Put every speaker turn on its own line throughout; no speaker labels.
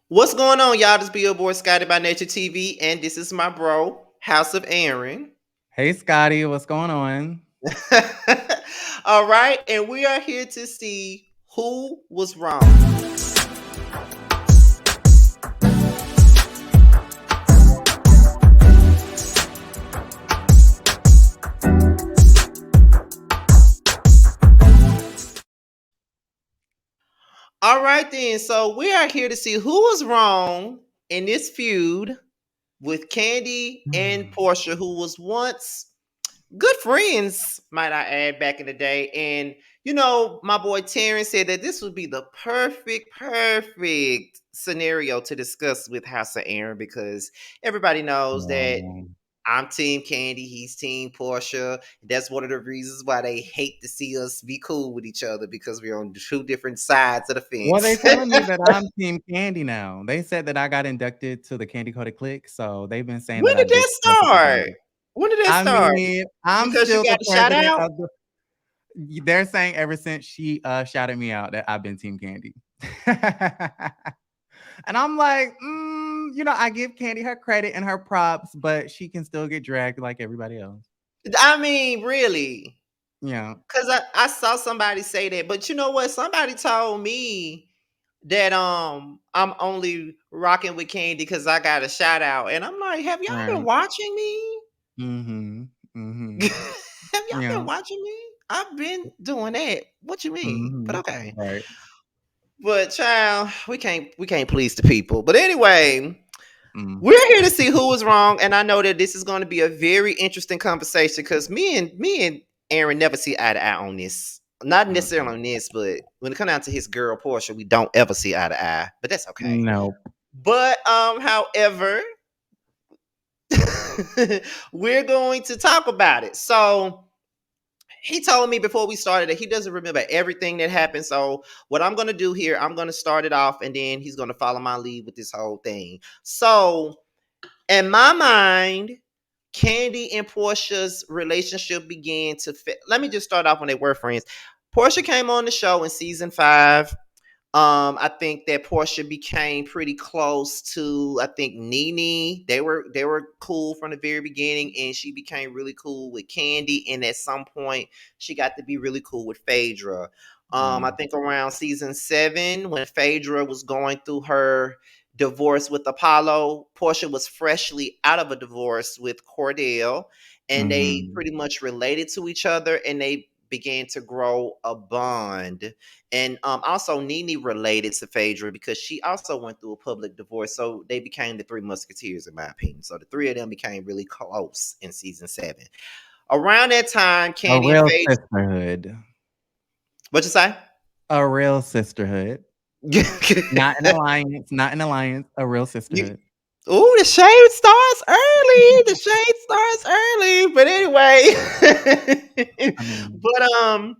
What's going on, y'all? This be your boy Scotty by Nature TV, and this is my bro, House of Aaron.
Hey Scotty, what's going on?
All right, and we are here to see who was wrong. All right, then. So we are here to see who was wrong in this feud with Kandi and Porsha, who was once good friends, might I add, back in the day. And my boy Terrence said that this would be the perfect scenario to discuss with House of Aaron because everybody knows that
Oh.
I'm Team Kandi, he's Team Porsha. That's one of the reasons why they hate to see us be cool with each other because we're on two different sides of the
Well, they
fence.
telling me that I'm Team Candy now. They said that I got inducted to the Candy Coated Clique, so they've been saying
When
that
did
I did
that
something to
start?
Candy.
When did that
I
start?
mean, I'm
Because you
still the
got a shout
president
out?
of the. They're saying ever since she shouted me out that I've been Team Candy, and I'm like, I give Candy her credit and her props, but she can still get dragged like everybody else.
I mean, really.
Yeah.
Cause I saw somebody say that, but you know what? Somebody told me that I'm only rocking with Candy because I got a shout out, and I'm like, have y'all been
Right.
watching me?
Mm-hmm. Mm-hmm.
Have y'all been
Yeah.
watching me? I've been doing that. What you mean? But
Mm-hmm.
okay.
Right.
But child, we can't please the people. But anyway,
Mm.
we're here to see who was wrong, and I know that this is going to be a very interesting conversation because me and Aaron never see eye to eye on this. Not necessarily
Mm-mm.
on this, but when it comes down to his girl Porsche, we don't ever see eye to eye. But that's okay.
No.
But however, we're going to talk about it. So he told me before we started that he doesn't remember everything that happened. So what I'm gonna do here, I'm gonna start it off, and then he's gonna follow my lead with this whole thing. So in my mind, Kandi and Portia's relationship began to fit. Let me just start off when they were friends. Portia came on the show in season 5. I think that Portia became pretty close to I think Nene. They were cool from the very beginning, and she became really cool with Kandi. And at some point, she got to be really cool with Phaedra. I
Mm.
think around season 7, when Phaedra was going through her divorce with Apollo, Portia was freshly out of a divorce with Cordell, and they
Mhm.
pretty much related to each other, and they began to grow a bond. And also Nene related to Phaedra because she also went through a public divorce. So they became the Three Musketeers, in my opinion. So the three of them became really close in season 7. Around that time,
A
Kandi and
real
Phaedra.
sisterhood.
What you say?
A real sisterhood. Not an alliance, not an alliance, a real
you,
sisterhood.
ooh, the shade starts early. The shade starts early. But anyway.
I mean,
but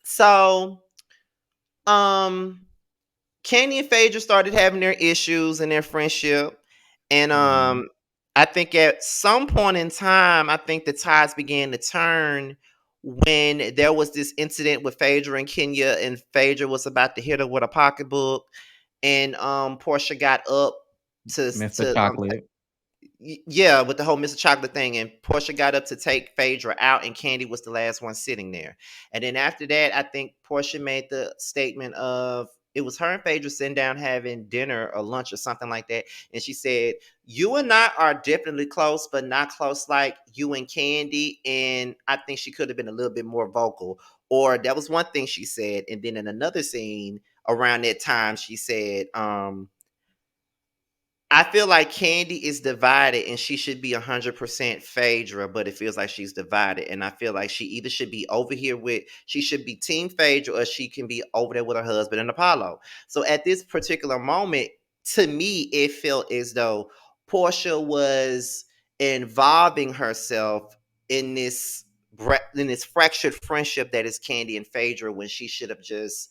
so um Kenny and Phaedra started having their issues in their friendship. And
mhm,
I think at some point in time, I think the tides began to turn when there was this incident with Phaedra and Kenya, and Phaedra was about to hit her with a pocketbook, and Portia got up to
Mr.
to
Chocolate.
yeah, with the whole Mr. Chocolate thing, and Portia got up to take Phaedra out, and Candy was the last one sitting there. And then after that, I think Portia made the statement of it was her and Phaedra sitting down having dinner or lunch or something like that, and she said, "You and I are definitely close, but not close like you and Candy." And I think she could have been a little bit more vocal, or that was one thing she said. And then in another scene around that time, she said, I feel like Candy is divided and she should be 100% Phaedra, but it feels like she's divided. And I feel like she either should be over here she should be Team Phaedra or she can be over there with her husband and Apollo. So at this particular moment, to me, it felt as though Portia was involving herself in this fractured friendship that is Candy and Phaedra when she should have just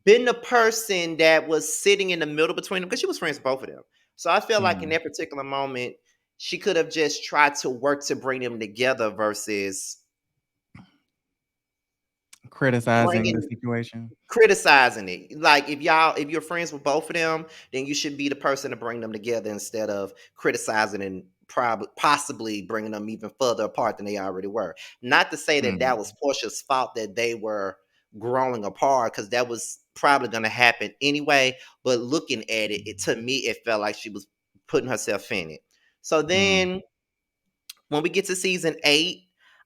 been the person that was sitting in the middle between them because she was friends with both of them. So I feel like in
Mm.
that particular moment, she could have just tried to work to bring them together versus
Criticizing the
bringing
situation.
criticizing it. Like if you're friends with both of them, then you should be the person to bring them together instead of criticizing and probably possibly bringing them even further apart than they already were. Not to say that that
Mm,
was Portia's fault that they were growing apart, because that was probably going to happen anyway. But looking at it, to me, it felt like she was putting herself in it. So
mm,
then when we get to season 8,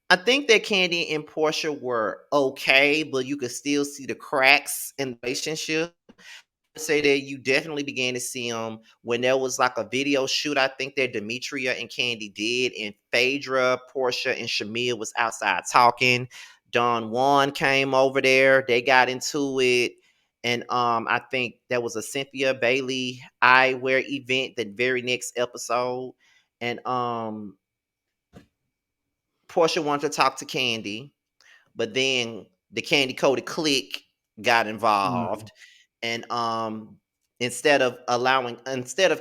I think that Kandi and Portia were okay, but you could still see the cracks in the relationship. Say that you definitely began to see them when there was like a video shoot. I think that Demetria and Kandi did, and Phaedra, Portia, and Shamia was outside talking. Don Juan came over there. They got into it. And I think there was a Cynthia Bailey eyewear event the very next episode. And Portia wanted to talk to Kandi, but then the Candy Coated clique got
mm.
involved, and instead of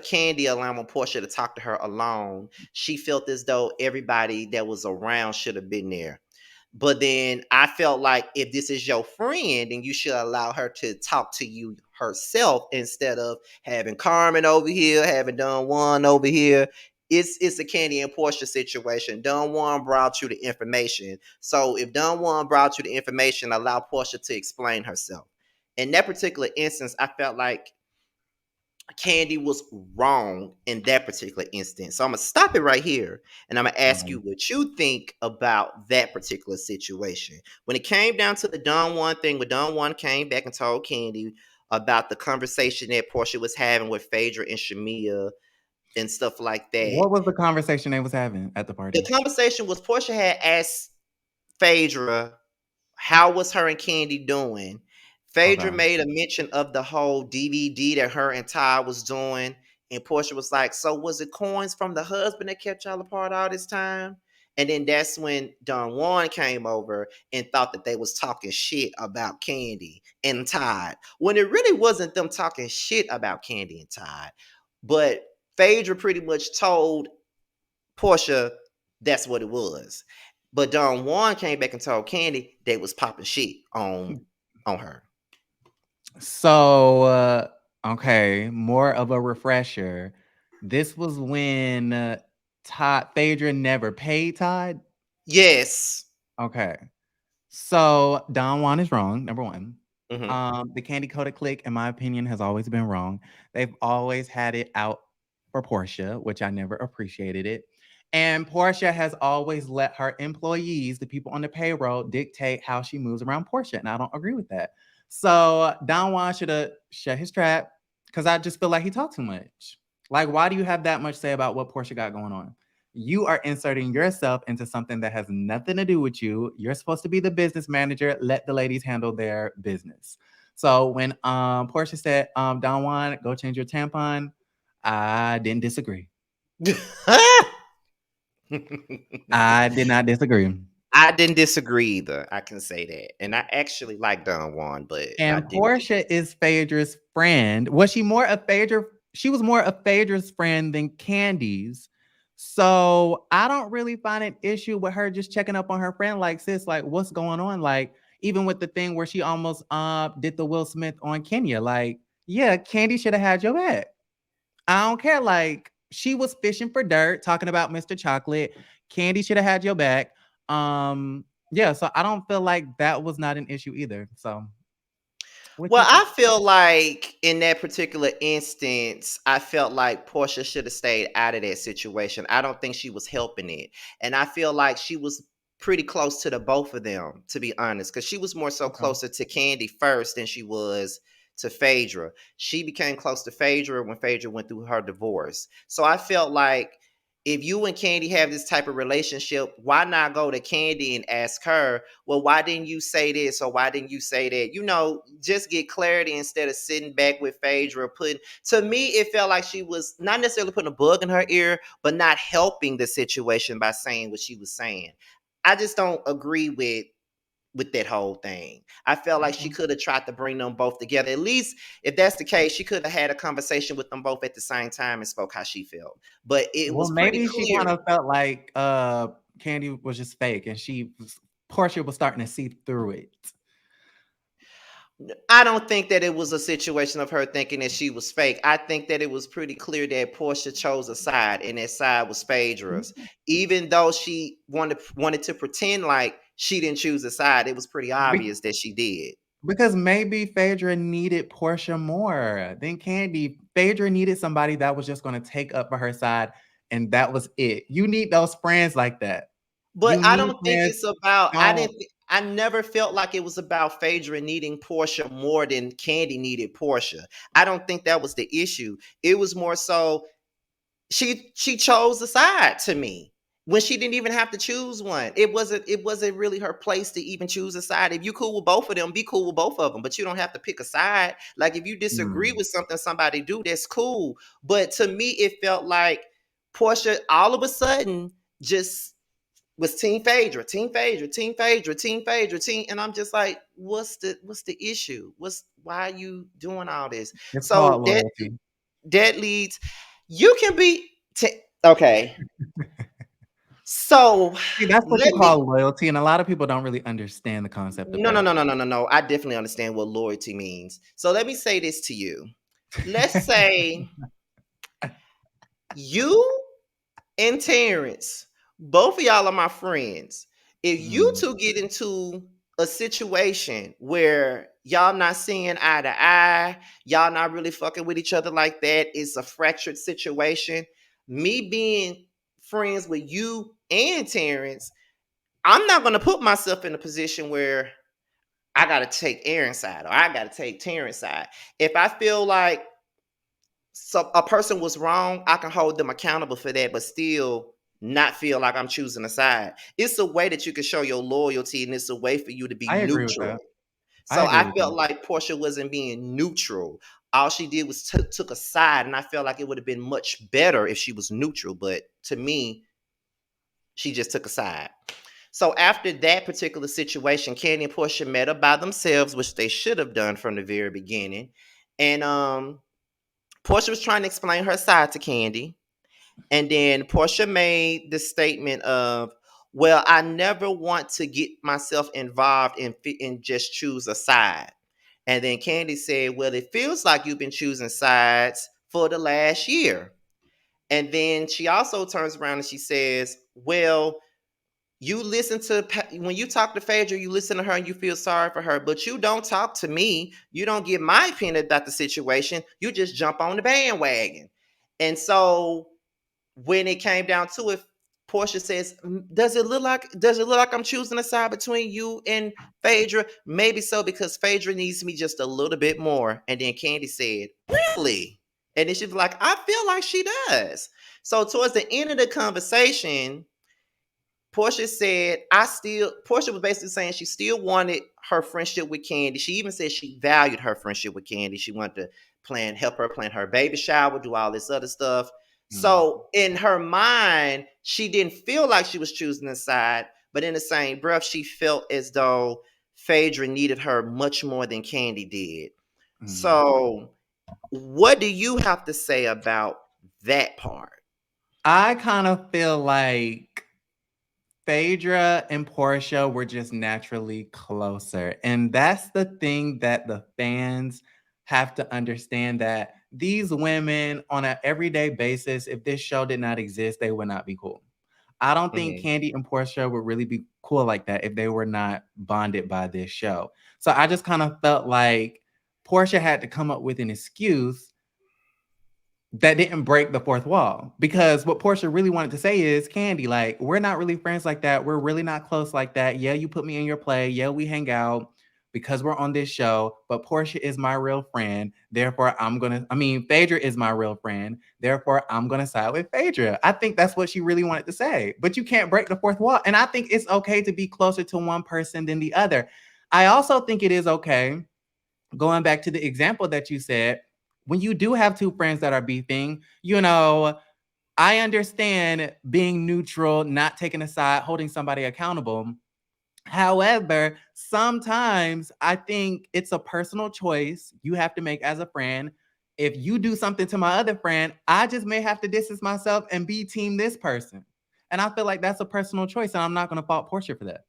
Candy allowing Portia to talk to her alone, she felt as though everybody that was around should have been there. But then I felt like if this is your friend, then you should allow her to talk to you herself instead of having Carmen over here, having Don Juan over here. It's a Candy and Portia situation. Don Juan brought you the information. So if Don Juan brought you the information, allow Portia to explain herself. In that particular instance, I felt like Candy was wrong in that particular instance. So I'm gonna stop it right here, and I'm gonna ask you
Right.
what you think about that particular situation. When it came down to the Don One thing, when Don One came back and told Candy about the conversation that Portia was having with Phaedra and Shamia and stuff like that.
What was the conversation they was having at the
The
party?
conversation was Portia had asked Phaedra how was her and Candy doing? Phaedra
Okay.
made a mention of the whole DVD that her and Ty was doing. And Portia was like, so was it coins from the husband that kept y'all apart all this time? And then that's when Don Juan came over and thought that they was talking shit about Candy and Todd. When it really wasn't them talking shit about Candy and Todd. But Phaedra pretty much told Portia, that's what it was. But Don Juan came back and told Candy they was popping shit on her.
So, okay, more of a refresher. This was when Todd Phaedra never paid Todd.
Yes.
Okay. So Don Juan is wrong, number one.
Hmm.
The Candy Coated Click, in my opinion, has always been wrong. They've always had it out for Portia, which I never appreciated it. And Portia has always let her employees, the people on the payroll, dictate how she moves around Portia. And I don't agree with that. So Don Juan should have shut his trap because I just feel like he talked too much. Like, why do you have that much say about what Portia got going on? You are inserting yourself into something that has nothing to do with you. You're supposed to be the business manager. Let the ladies handle their business. So when Portia said, Don Juan, go change your tampon, I didn't disagree. I did not disagree.
I didn't disagree either. I can say that. And I actually like Don Juan, but I
And
didn't.
Portia is Phaedra's friend. Was she more of Phaedra? She was more of Phaedra's friend than Candy's. So I don't really find an issue with her just checking up on her friend, like, sis, like, what's going on? Like, even with the thing where she almost did the Will Smith on Kenya. Like, yeah, Candy should have had your back. I don't care. Like, she was fishing for dirt, talking about Mr. Chocolate. Candy should have had your back. Yeah, so I don't feel like that was not an issue either. So what
Well,
you
I
think?
feel like in that particular instance, I felt like Portia should have stayed out of that situation. I don't think she was helping it. And I feel like she was pretty close to the both of them, to be honest, because she was more so
Okay.
closer to Candy first than she was to Phaedra. She became close to Phaedra when Phaedra went through her divorce. So I felt like if you and Candy have this type of relationship, why not go to Candy and ask her, well, why didn't you say this or why didn't you say that? You know, just get clarity instead of sitting back with Phaedra. Putting to me, it felt like she was not necessarily putting a bug in her ear, but not helping the situation by saying what she was saying. I just don't agree with that whole thing. I felt like she
Okay.
could have tried to bring them both together. At least if that's the case, she could have had a conversation with them both at the same time and spoke how she felt. But it
Well,
was pretty
maybe she kind
clear.
of felt like Candy was just fake and Portia was starting to see through it.
I don't think that it was a situation of her thinking that she was fake. I think that it was pretty clear that Portia chose a side, and that side was Phaedra's. Even though she wanted to pretend like she didn't choose a side, it was pretty
Be-
obvious that she did.
because maybe Phaedra needed Portia more than Kandi. Phaedra needed somebody that was just going to take up for her side, and that was it. You need those friends like that.
But
You
I
need
don't think
friends.
it's about.
Don't.
I never felt like it was about Phaedra needing Portia more than Candy needed Portia. I don't think that was the issue. It was more so she chose a side to me when she didn't even have to choose one. It wasn't really her place to even choose a side. If you cool with both of them, be cool with both of them, but you don't have to pick a side. Like if you disagree
Mm.
with something somebody do, that's cool. But to me, it felt like Portia all of a sudden just was Team Phaedra, Team Phaedra, Team Phaedra, Team Phaedra, Team, and I'm just like, what's the issue? Why are you doing all this?
It's
So
called
that
loyalty.
that leads you can be okay. So
See, that's what you
let me
call loyalty, and a lot of people don't really understand the concept of
no no
that.
no no no no no. I definitely understand what loyalty means. So let me say this to you. Let's say you and Terrence, both of y'all are my friends. If you
Mm.
two get into a situation where y'all not seeing eye to eye, y'all not really fucking with each other like that, it's a fractured situation. Me being friends with you and Terrence, I'm not gonna put myself in a position where I gotta take Aaron's side or I gotta take Terrence's side. If I feel like a person was wrong, I can hold them accountable for that, but still not feel like I'm choosing a side. It's a way that you can show your loyalty, and it's a way for you to be
I agree with
neutral.
that. I
So
agree
I
with
felt
that.
like Portia wasn't being neutral. All she did was took a side, and I felt like it would have been much better if she was neutral. But to me, she just took a side. So after that particular situation, Candy and Portia met up by themselves, which they should have done from the very beginning. And Portia was trying to explain her side to Candy. And then Portia made the statement of, well, I never want to get myself involved and just choose a side. And then Candy said, well, it feels like you've been choosing sides for the last year. And then she also turns around and she says, well, you listen to when you talk to Phaedra, you listen to her and you feel sorry for her, but you don't talk to me. You don't get my opinion about the situation. You just jump on the bandwagon. And so when it came down to it, Portia says, does it look like I'm choosing a side between you and Phaedra? Maybe so, because Phaedra needs me just a little bit more. And then Candy said, really? And then she's like, I feel like she does. So towards the end of the conversation, Portia was basically saying she still wanted her friendship with Candy. She even said she valued her friendship with Candy. She wanted to help her plan her baby shower, do all this other stuff.
Mm.
So in her mind, she didn't feel like she was choosing a side, but in the same breath, she felt as though Phaedra needed her much more than Candy did.
Mm.
So what do you have to say about that part?
I kind of feel like Phaedra and Portia were just naturally closer. And that's the thing that the fans have to understand, that these women on an everyday basis, if this show did not exist, they would not be cool. I don't think
Mhm.
Candy and Portia would really be cool like that if they were not bonded by this show. So I just kind of felt like Portia had to come up with an excuse that didn't break the fourth wall, because what Portia really wanted to say is, Candy, like, we're not really friends like that. We're really not close like that. Yeah, you put me in your play. Yeah, we hang out because we're on this show, but Portia is my real friend. Therefore, Phaedra is my real friend. Therefore, I'm going to side with Phaedra. I think that's what she really wanted to say, but you can't break the fourth wall. And I think it's okay to be closer to one person than the other. I also think it is okay, going back to the example that you said, when you do have two friends that are beefing, I understand being neutral, not taking a side, holding somebody accountable. However, sometimes I think it's a personal choice you have to make as a friend. If you do something to my other friend, I just may have to distance myself and be team this person. And I feel like that's a personal choice, and I'm not going to fault Portia for that.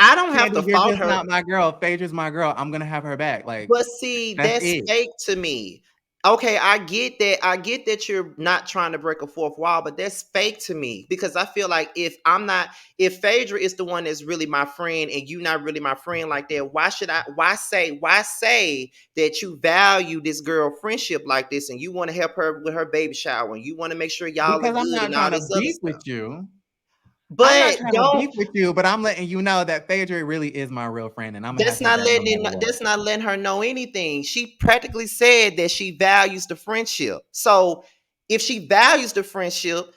I don't have
Kandi,
to
you're
fault
just
her.
not my girl. Phaedra's my girl. I'm gonna have her back. Like,
But see,
that's
that's
it.
fake to me. Okay, I get that. I get that you're not trying to break a fourth wall, but that's fake to me because I feel like if Phaedra is the one that's really my friend and you not really my friend like that, why say that you value this girl friendship like this and you want to help her with her baby shower and you want to make sure y'all are
Because I'm
good
not
and all
trying to
this other
beef
stuff.
with you. I'm not
But
trying to
don't
beef with you, but I'm letting you know that Phaedra really is my real friend, and I'm gonna have
That's
her
not
back no
letting
matter what.
that's not letting her know anything. She practically said that she values the friendship. So if she values the friendship,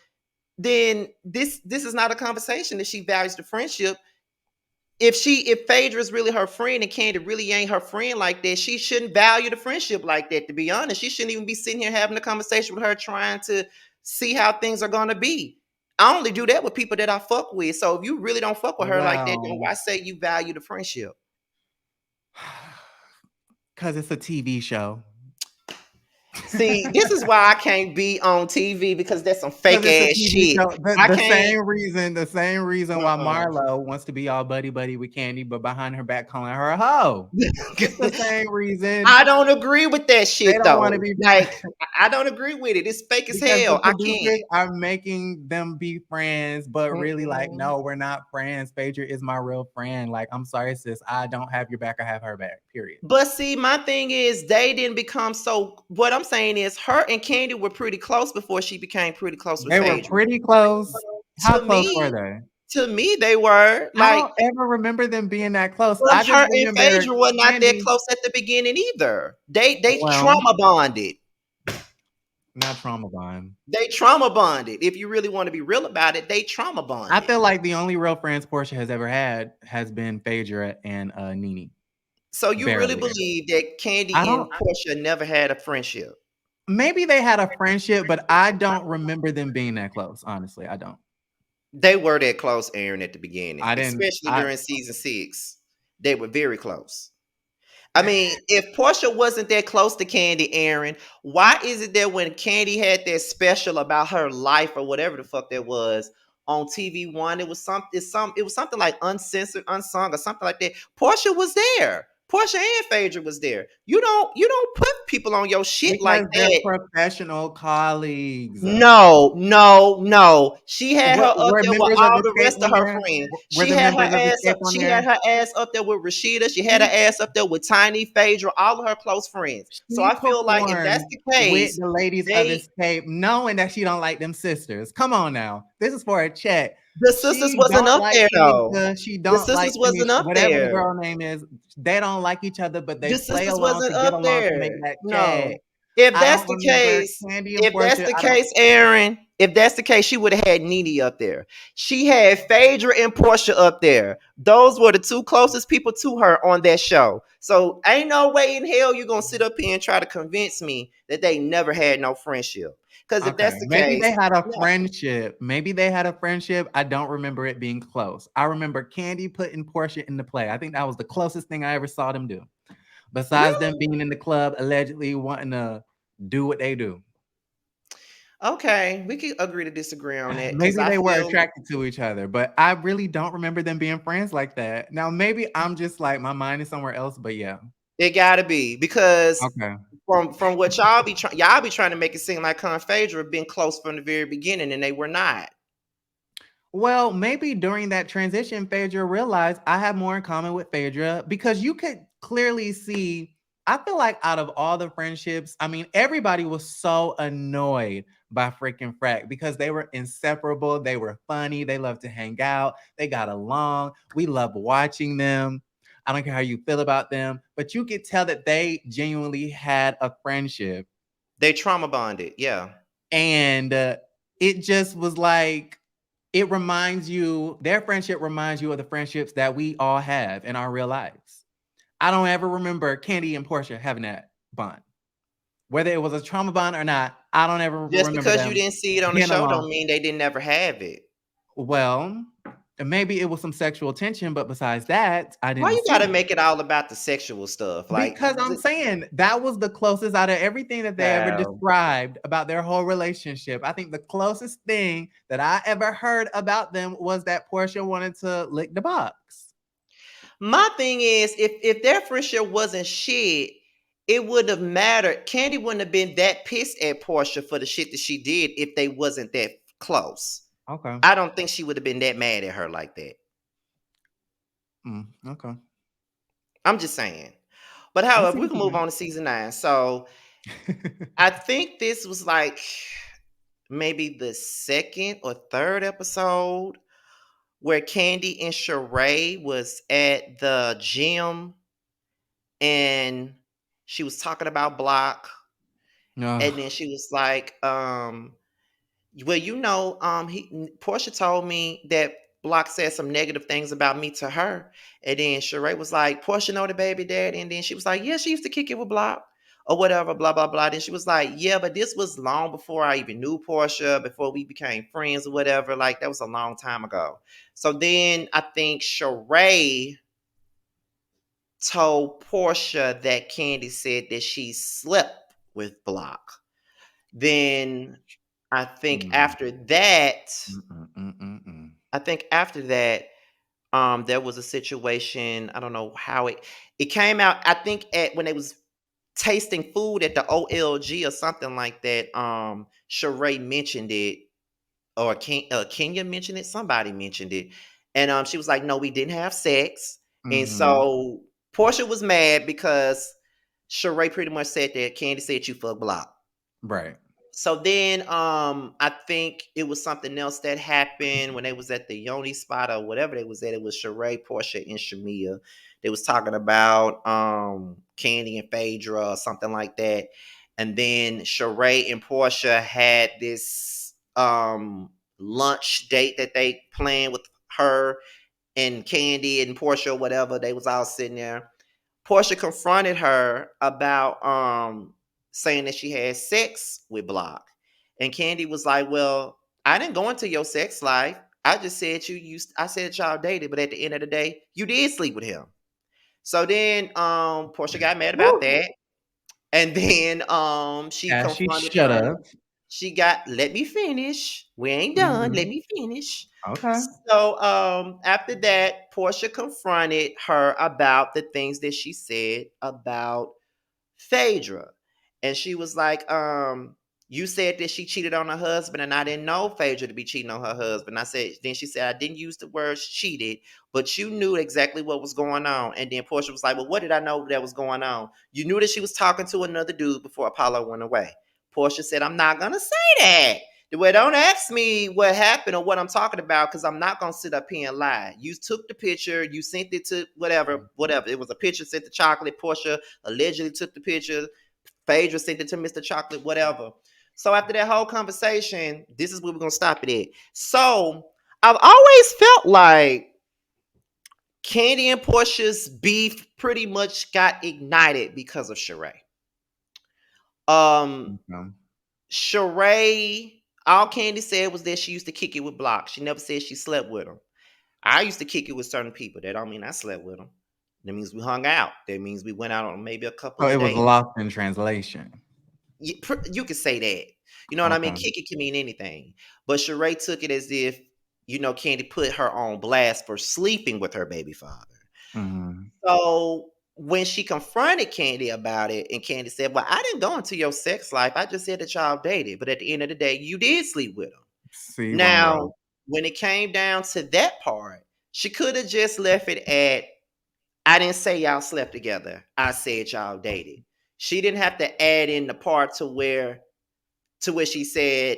then this is not a conversation that she values the friendship. If Phaedra is really her friend and Kandi really ain't her friend like that, she shouldn't value the friendship like that. To be honest, she shouldn't even be sitting here having a conversation with her trying to see how things are gonna be. I only do that with people that I fuck with. So if you really don't fuck with her like that, then
Well,
why say you value the friendship?
because it's a TV show.
See, this is why I can't be on TV because that's some
Because
fake
it's a
ass
TV
shit.
show.
I
The
can't.
same reason why
Uh-uh.
Marlo wants to be all buddy buddy with Kandi, but behind her back calling her a hoe. It's the same reason
I don't agree with that
they
shit
don't want to
though.
be
Like, I don't agree with it. It's fake as
because the
hell. I can't.
producers are making them be friends, but really like,
Mm-mm.
no, we're not friends. Phaedra is my real friend. Like, I'm sorry, sis. I don't have your back. I have her back. Period.
But see, my thing is they didn't become so. What I'm saying is, her and Candy were pretty close before she became pretty close with
They were
Phaedra.
pretty close. How
To
close were
me,
they?
to me, they were
I
like.
don't ever remember them being that close.
But
I just
her and
remember
Phaedra were not that
Kandi.
close at the beginning either. They
Well,
trauma bonded.
not trauma bond.
They trauma bonded. If you really want to be real about it, they trauma
I
bonded.
feel like the only real friends Porsha has ever had has been Phaedra and Nene.
So you really
Barely.
believe that
I
Candy and
don't.
Porsha never had a friendship?
Maybe they had a friendship, but I don't remember them being that close. Honestly, I don't.
They were that close, Aaron, at the beginning,
I didn't.
especially during season 6. They were very close. I mean, if Portia wasn't that close to Candy, Aaron, why is it that when Candy had that special about her life or whatever the fuck that was on TV1, it was something like uncensored, unsung, or something like that. Portia was there. Portia and Phaedra was there. You don't put people on your shit like
Because they're
that.
professional colleagues.
No, no, no. She had her up
Were
there with
members of
all the
Escape
rest of
on
her
there?
friends.
Were the members of Escape on
She had
there?
her ass up there with Rashida. She had her
She
ass up there with Tiny, Phaedra, all of her close friends. So
she
I feel like if that's
performed
the
with
case,
the ladies of
they
Escape, knowing that she don't like them sisters. Come on now, this is for a check.
the sisters
She
wasn't
don't
up
like
there though.
Tanisha. She
The
don't like
sisters wasn't
Tanisha.
up
Whatever the
there.
girl name is, they don't like each other, but they
The
play
sisters
along to
wasn't
get
up
along to make
there.
that check.
No. If
I
that's
don't
the
remember
case,
Candy and
if that's
Portia.
the
I don't.
case, Aaron, if that's the case, she would have had Nene up there. She had Phaedra and Portia up there. Those were the two closest people to her on that show. So ain't no way in hell you're gonna sit up here and try to convince me that they never had no friendship. Because if
Okay,
that's the
maybe
case,
they had a
no.
friendship. Maybe they had a friendship. I don't remember it being close. I remember Candy putting Portia into play. I think that was the closest thing I ever saw them do. Besides them
Really?
being in the club, allegedly wanting to do what they do.
Okay, we can agree to disagree on that. Because
Maybe
I
they were
feel
attracted to each other, but I really don't remember them being friends like that. Now, maybe I'm just like my mind is somewhere else, but yeah.
it gotta be because
Okay.
from what y'all be trying to make it seem like Con Phaedra been close from the very beginning, and they were not.
Well, maybe during that transition, Phaedra realized I have more in common with Phaedra because you could clearly see. I feel like out of all the friendships, I mean, everybody was so annoyed by freaking Frack because they were inseparable. They were funny. They loved to hang out. They got along. We love watching them. I don't care how you feel about them, but you could tell that they genuinely had a friendship.
They trauma bonded, yeah.
And it just was like, it reminds you, their friendship reminds you of the friendships that we all have in our real lives. I don't ever remember Candy and Portia having that bond. Whether it was a trauma bond or not, I don't ever
Just
remember
because you
them
didn't see it on the
getting
show,
along.
don't mean they didn't never have it.
Well, maybe it was some sexual tension, but besides that, I
Why
didn't
you
see
gotta
it.
make it all about the sexual stuff? Like,
Because I'm saying that was the closest out of everything that they ever
wow.
described about their whole relationship. I think the closest thing that I ever heard about them was that Portia wanted to lick the box.
My thing is, if their friendship wasn't shit, it wouldn't have mattered. Candy wouldn't have been that pissed at Portia for the shit that she did if they wasn't that close.
Okay.
I don't think she would have been that mad at her like that.
Okay.
I'm just saying. But
I
however,
see
we
what
can
you're
move
saying.
on to season 9. So I think this was like maybe the second or third episode where Candy and Sheree was at the gym and she was talking about Block.
No.
And then she was like, well, Portia told me that Block said some negative things about me to her. And then Sheree was like, Portia know the baby daddy. And then she was like, yeah, she used to kick it with Block or whatever, blah, blah, blah. Then she was like, yeah, but this was long before I even knew Portia, before we became friends or whatever. Like, that was a long time ago. So then I think Sheree told Portia that Candy said that she slept with Block. Then I think
Mm.
after that,
Mm.
I think after that, there was a situation. I don't know how it came out. I think at when they was tasting food at the OLG or something like that. Sheree mentioned it, or Kenya mentioned it. Somebody mentioned it, and she was like, "No, we didn't have sex." And
Mhm.
so Portia was mad because Sheree pretty much said that Candy said you fuck Block.
Right.
So then I think it was something else that happened when they was at the Yoni spot or whatever they was at. It was Sheree, Portia, and Shamia. They was talking about Candy and Phaedra or something like that. And then Sheree and Portia had this lunch date that they planned with her and Candy and Portia or whatever. They was all sitting there. Portia confronted her about saying that she had sex with Block. And Candy was like, well, I didn't go into your sex life. I just said you used I said y'all dated, but at the end of the day, you did sleep with him. So then Portia got mad about
Woo.
that. And then she
As she
confronted
should
her.
have.
She got let me finish. We ain't done. Let
Mhm.
me finish.
Okay.
So after that, Portia confronted her about the things that she said about Phaedra. And she was like, you said that she cheated on her husband, and I didn't know Phaedra to be cheating on her husband. I said, then she said, I didn't use the word cheated, but you knew exactly what was going on. And then Portia was like, well, what did I know that was going on? You knew that she was talking to another dude before Apollo went away. Portia said, I'm not gonna say that. Well, don't ask me what happened or what I'm talking about because I'm not gonna sit up here and lie. You took the picture, you sent it to whatever, whatever. It was a picture sent to Chocolate. Portia allegedly took the picture. Phaedra sent it to Mr. Chocolate, whatever. So after that whole conversation, this is where we're gonna stop it at. So I've always felt like Candy and Portia's beef pretty much got ignited because of Sheree. Um,
Okay.
Sheree, all Candy said was that she used to kick it with Block. She never said she slept with him. I used to kick it with certain people. That don't mean I slept with them. That means we hung out. That means we went out on maybe a couple
So
of
it was
dates.
lost in translation.
You could say that. You know what I mean?
Okay.
Kick it can mean anything. But Sheree took it as if, Candy put her on blast for sleeping with her baby father.
Mhm.
So when she confronted Candy about it, and Candy said, well, I didn't go into your sex life. I just said that y'all dated. But at the end of the day, you did sleep with him.
See one
Now,
road.
when it came down to that part, she could have just left it at, I didn't say y'all slept together. I said y'all dated. She didn't have to add in the part to where she said,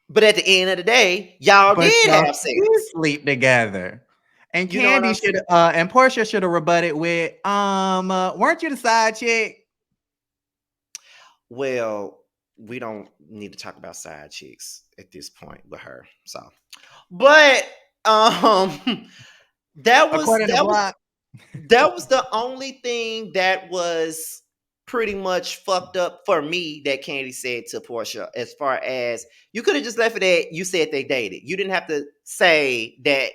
but at the end of the day, y'all
But
did
y'all
have
did
sex.
sleep together. And
You know what
Candy
I'm
should
saying?
and Portia should have rebutted with, weren't you the side chick?
Well, we don't need to talk about side chicks at this point with her. So, but um, that was
According to
that was
Block.
that was the only thing that was pretty much fucked up for me that Candy said to Portia. As far as you could have just left it at, you said they dated. You didn't have to say that.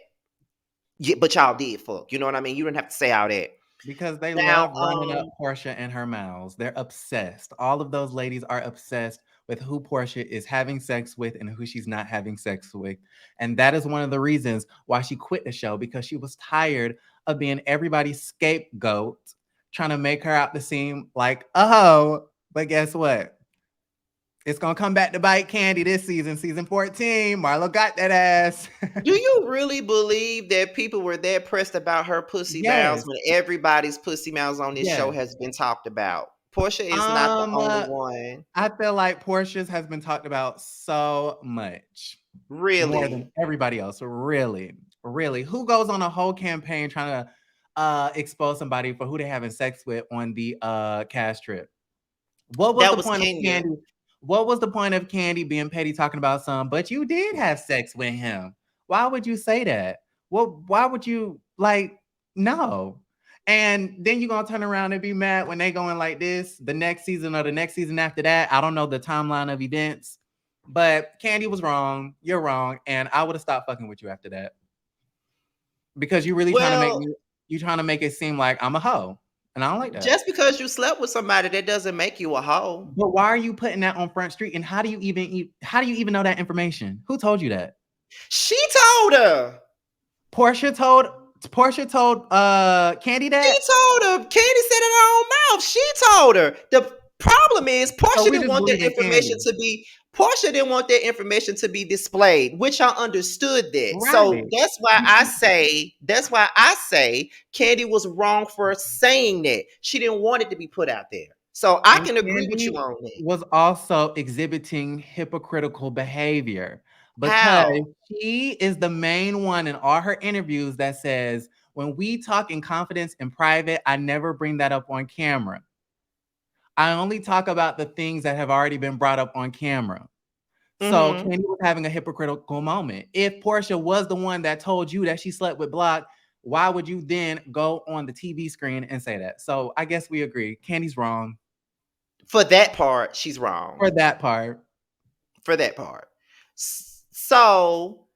Yeah, but y'all did fuck. You know what I mean? You didn't have to say all that.
Because they
Now,
love running up Portia and her mouths. They're obsessed. All of those ladies are obsessed with who Porsha is having sex with and who she's not having sex with. And that is one of the reasons why she quit the show, because she was tired of being everybody's scapegoat, trying to make her out to seem like a hoe. But guess what? It's gonna come back to bite Kandi this season, season 14. Marlo got that ass.
Do you really believe that people were that pressed about her pussy mouths
Yes,
when everybody's pussy mouths on this show
yes.
has been talked about? Portia is not the
Um,
only
uh,
one.
I feel like Portia's has been talked about so much more than
Really?
everybody else. Really, really. Who goes on a whole campaign trying to expose somebody for who they're having sex with on the cast trip? What was
That
the
was
point of
Kenya.
Kandi? What was the point of Kandi being petty talking about some? But you did have sex with him. Why would you say that? Well, why would you like no? And then you're gonna turn around and be mad when they going like this the next season or the next season after that. I don't know the timeline of events, but Kandi was wrong. You're wrong, and I would have stopped fucking with you after that because you really trying to make
Well,
me. You trying to make it seem like I'm a hoe, and I don't like that.
just because you slept with somebody, that doesn't make you a hoe.
But why are you putting that on Front Street? And how do you even know that information? Who told you that?
She told her.
Portia told Portia told Kandi
She
that.
told her. Candy said it in her own mouth. She told her. The problem is
So
Portia
we
didn't
just
want that
believe in
information
Kandi.
to be Portia didn't want that information to be displayed, which I understood that. So
Right.
that's why I say Candy was wrong for saying that. She didn't want it to be put out there. So I
And
can agree with you
Kandi
on that.
was also exhibiting hypocritical behavior because
How?
she is the main one in all her interviews that says, when we talk in confidence in private, I never bring that up on camera. I only talk about the things that have already been brought up on camera. So
Mm-hmm.
Kandi was having a hypocritical moment. If Porsha was the one that told you that she slept with Block, why would you then go on the TV screen and say that? So I guess we agree. Candy's wrong
For that part, she's wrong.
for that part.
For that part. So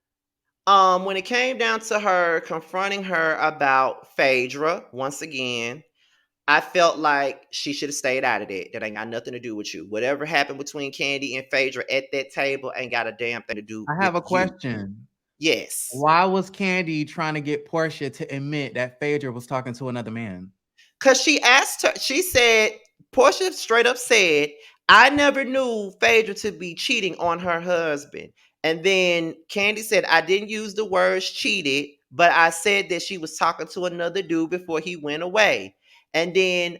when it came down to her confronting her about Phaedra, once again, I felt like she should have stayed out of that. That ain't got nothing to do with you. Whatever happened between Kandi and Phaedra at that table ain't got a damn thing to do
I
with
have a
you.
question.
Yes.
Why was Kandi trying to get Porsha to admit that Phaedra was talking to another man?
Because she asked her, she said, Portia straight up said, I never knew Phaedra to be cheating on her husband. And then Kandi said, I didn't use the words cheated, but I said that she was talking to another dude before he went away. And then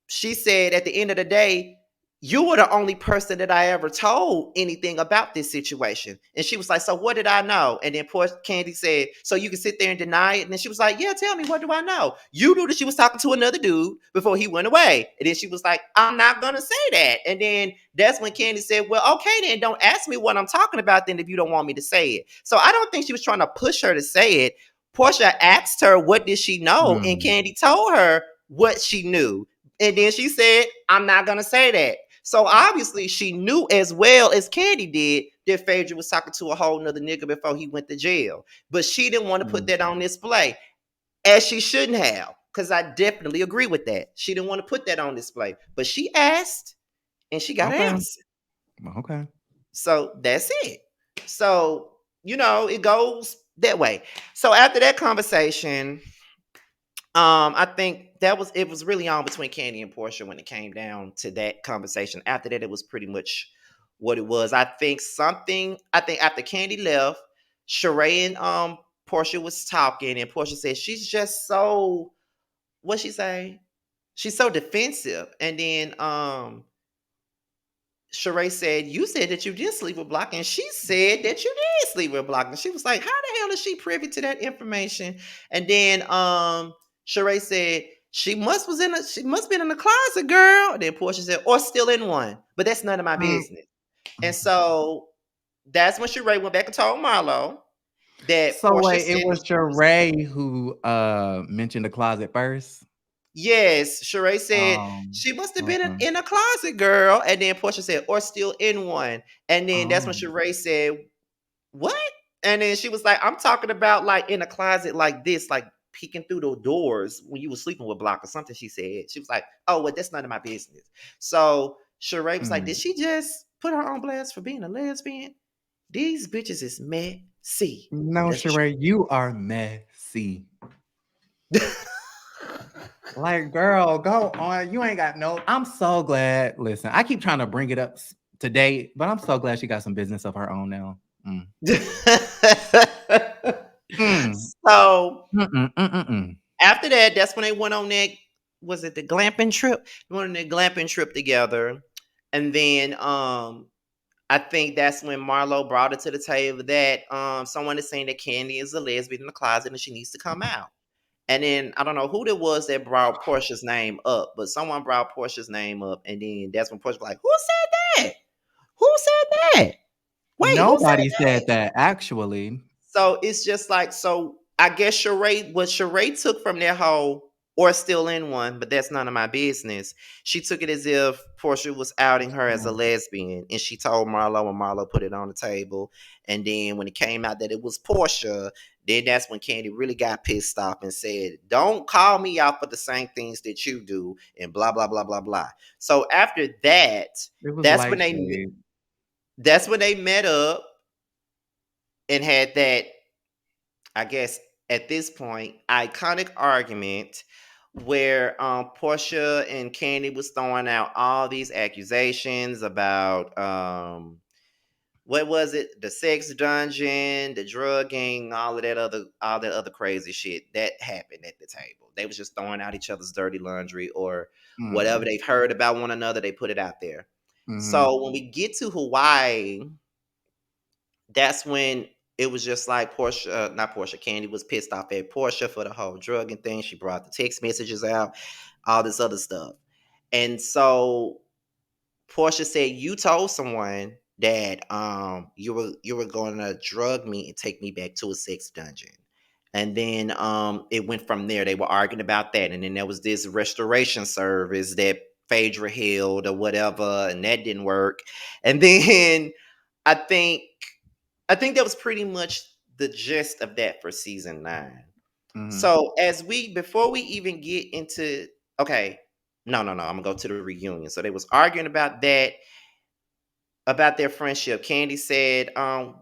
she said at the end of the day, you were the only person that I ever told anything about this situation. And she was like, so what did I know? And then poor Kandi said, so you can sit there and deny it. And then she was like, yeah, tell me, what do I know? You knew that she was talking to another dude before he went away. And then she was like, I'm not going to say that. And then that's when Kandi said, well, okay, then don't ask me what I'm talking about then if you don't want me to say it. So I don't think she was trying to push her to say it. Porsha asked her, what did she know? And
Hmm.
Kandi told her what she knew. And then she said, I'm not going to say that. So obviously she knew as well as Kandi did that Phaedra was talking to a whole nother nigga before he went to jail. But she didn't want to put
Hmm.
that on display, as she shouldn't have. Because I definitely agree with that. She didn't want to put that on display. But she asked and she got an
Okay.
answer.
Okay.
So that's it. So, it goes that way. So after that conversation, I think it was really on between Kandi and Porsha when it came down to that conversation. After that, it was pretty much what it was. I think after Kandi left, Sheree and Porsha was talking, and Porsha said she's just so, what she say? She's so defensive. And then Sheree said, you said that you did sleep with Block, and she said that you did sleep with Block. And she was like, how the hell is she privy to that information? And then Sheree said, she must been in the closet, girl. And then Portia said, or still in one. But that's none of my
Mm,
business. And so that's when Sheree went back and told Marlo that
So
Portia
wait,
said
it
that
was
she was.
Sheree who mentioned the closet first.
Yes, Sheree said she must have been
Okay.
in a closet, girl. And then Portia said, or still in one. And then that's when
Oh.
Sheree said, what? And then she was like, I'm talking about like in a closet like this, like peeking through the doors when you were sleeping with Block or something. She said, she was like, oh, well, that's none of my business. So Sheree was like,
Mm.
did she just Put her on blast for being a lesbian. These bitches is messy.
No,
That's what she.
Sheree, you are messy. Like, girl, go on. You ain't got no. I'm so glad. Listen, I keep trying to bring it up today, but I'm so glad she got some business of her own now. Mm. Mm.
So
Mm-mm, mm-mm.
after that, that's when they went on that. Was it the glamping trip? They went on that glamping trip together, and then I think that's when Marlo brought it to the table that someone is saying that Kandi is a lesbian in the closet and she needs to come out. And then I don't know who it was that brought Portia's name up, but someone brought Portia's name up, and then that's when Portia was like, "Who said that? Who said that? Wait, who said
Nobody
that?"
said that, actually.
So it's just like, so I guess Sheree, what Sheree took from that whole, or still in one, but that's none of my business. She took it as if Portia was outing her as a
Mm.
lesbian, and she told Marlo, and Marlo put it on the table. And then when it came out that it was Portia, then that's when Kandi really got pissed off and said, "Don't call me out for the same things that you do," and blah blah blah blah blah. So after that,
It was
that's when
light
they
shade.
that's when they met up and had that, I guess at this point, iconic argument where Portia and Candy was throwing out all these accusations about what was it? The sex dungeon, the drugging, all that other crazy shit that happened at the table. They was just throwing out each other's dirty laundry or whatever
Mm.
they've heard about one another, they put it out there.
Mm-hmm.
So when we get to Hawaii, that's when it was just like Portia, not Portia, Candy was pissed off at Portia for the whole drugging thing. She brought the text messages out, all this other stuff. And so Portia said, "You told someone that you were going to drug me and take me back to a sex dungeon." And then it went from there. They were arguing about that. And then there was this restoration service that Phaedra held or whatever, and that didn't work. And then I think I think that was pretty much the gist of that for season 9.
Mm-hmm.
So as we before we even get into, okay, no, I'm gonna go to the reunion. So they was arguing about their friendship. Candy said,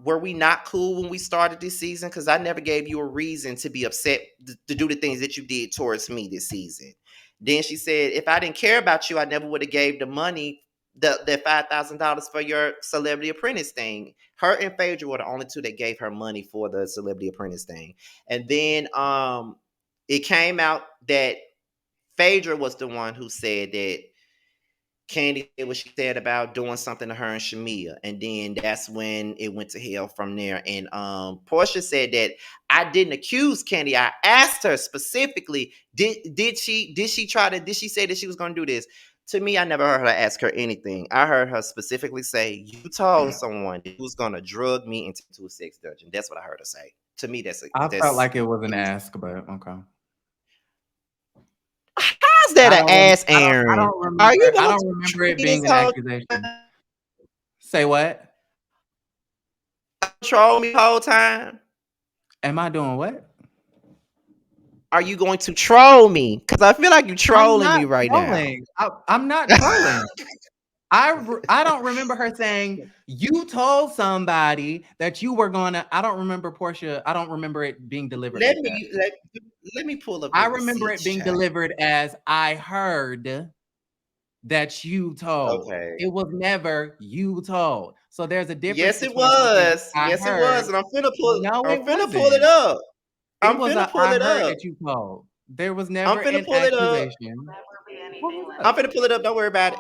"Were we not cool when we started this season? Because I never gave you a reason to be upset to do the things that you did towards me this season." Then she said, "If I didn't care about you, I never would have gave the money, the $5,000 for your Celebrity Apprentice thing." Her and Phaedra were the only two that gave her money for the Celebrity Apprentice thing. And then it came out that Phaedra was the one who said that Candy did what she said about doing something to her and Shamia, and then that's when it went to hell from there. And Portia said that I didn't accuse Candy. I asked her specifically, did she say that she was going to do this? To me, I never heard her ask her anything. I heard her specifically say, "You told someone that you was going to drug me into a sex dungeon." That's what I heard her say. To me,
I felt
that's
like it was an
it was.
ask, but okay.
How's that an ass, Aaron? Are you
I
going
don't
to
remember
troll
it
me this
being an
whole
accusation.
time?
Say what?
Troll me the whole time?
Am I doing what?
Are you going to troll me? Because I feel like you're
I'm
trolling
not
me right now.
trolling. I'm not trolling. I don't remember her saying you told somebody that you were gonna. I don't remember Portia. I don't remember it being delivered
Let
like that.
me let, let me pull up
I
the
remember it
receipts,
being
child.
delivered as I heard that you told.
Okay.
It was never you told. So there's a difference
Yes, it
between something that
was.
I
Yes, it was.
heard.
And
No,
I'm
it
finna pull it
wasn't.
up.
It
I'm
was
finna
a
pull
I
it
heard
up.
that you told. There was
I'm
never
finna
an
pull it up.
accusation. What was
I'm
up?
finna pull it up. Don't worry about it.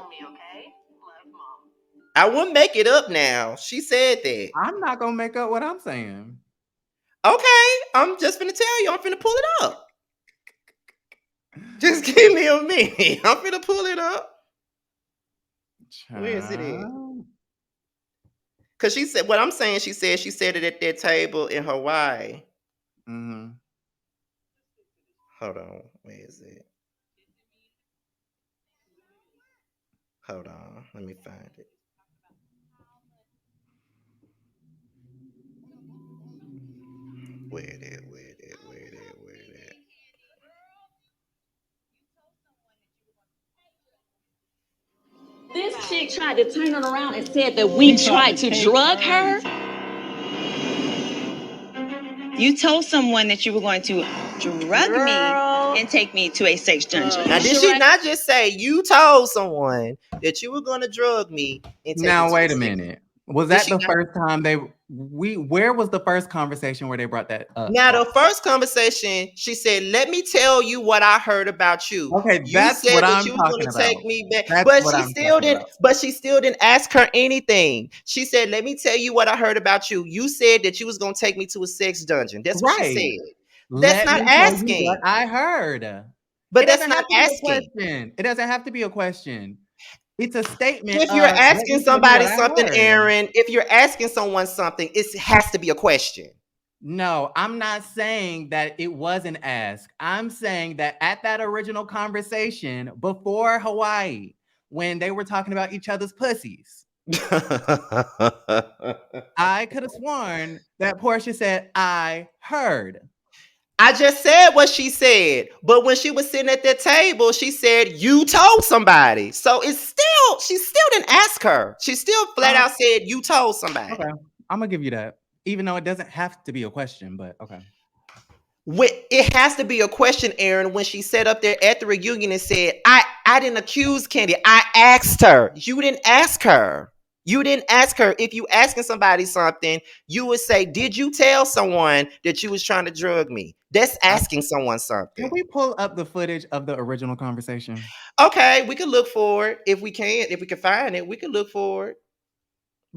I wouldn't make it up now. She said that.
I'm not gonna make up what I'm saying.
Okay. I'm just finna tell you. I'm finna pull it up. Just give me a minute. I'm finna pull it up. Where is it at?
Child.
Cause she said what I'm saying. She said it at that table in Hawaii.
Mhm.
Hold on. Where is it? Hold on. Let me find it. Where it at? Where it at? Where it at? Where it at?
tried to turn it around and said that we tried to drug her. You told someone that you were going to drug me
Girl.
and take me to a sex dungeon.
Now, did she not just say you told someone that you were going to drug me and take me
Now
to a
wait a
sex?
minute. Was
Did
that
she
the
not?
first time where was the first conversation where they brought that up
Now, the
at?
first conversation, she said, "Let me tell you what I heard about you.
Okay,
You
that's
said
what
that
I'm
you was going
talking
to take
about.
me back,
That's
but
what
she
I'm
still
talking
didn't.
about.
But she still didn't ask her anything. She said, "Let me tell you what I heard about you. You said that you was going to take me to a sex dungeon." That's what she
Right.
said. That's
Let
not
me tell you what
asking.
I heard.
But
It
that's
doesn't
not
have to be a
asking.
question. It doesn't have to be a question. It's a statement
If you're
of let
asking
me tell you
somebody
what I
something,
heard.
Aaron, if you're asking someone something, it has to be a question.
No, I'm not saying that it wasn't asked. I'm saying that at that original conversation before Hawaii, when they were talking about each other's pussies, I could have sworn that Portia said, I heard.
I just said what she said, but when she was sitting at that table, she said you told somebody. So it's still she still didn't ask her. She still flat
Um,
out said you told somebody.
okay. I'm gonna give you that. Even though it doesn't have to be a question, but okay.
It has to be a question, Aaron, when she sat up there at the reunion and said, I didn't accuse Kandi. I asked her. You didn't ask her. You didn't ask her. If you asking somebody something, you would say, did you tell someone that you was trying to drug me? That's
I,
asking someone
can
something.
we pull up the footage of the original conversation?
Okay, we can look for it if we can. If we can find it, we can look for it.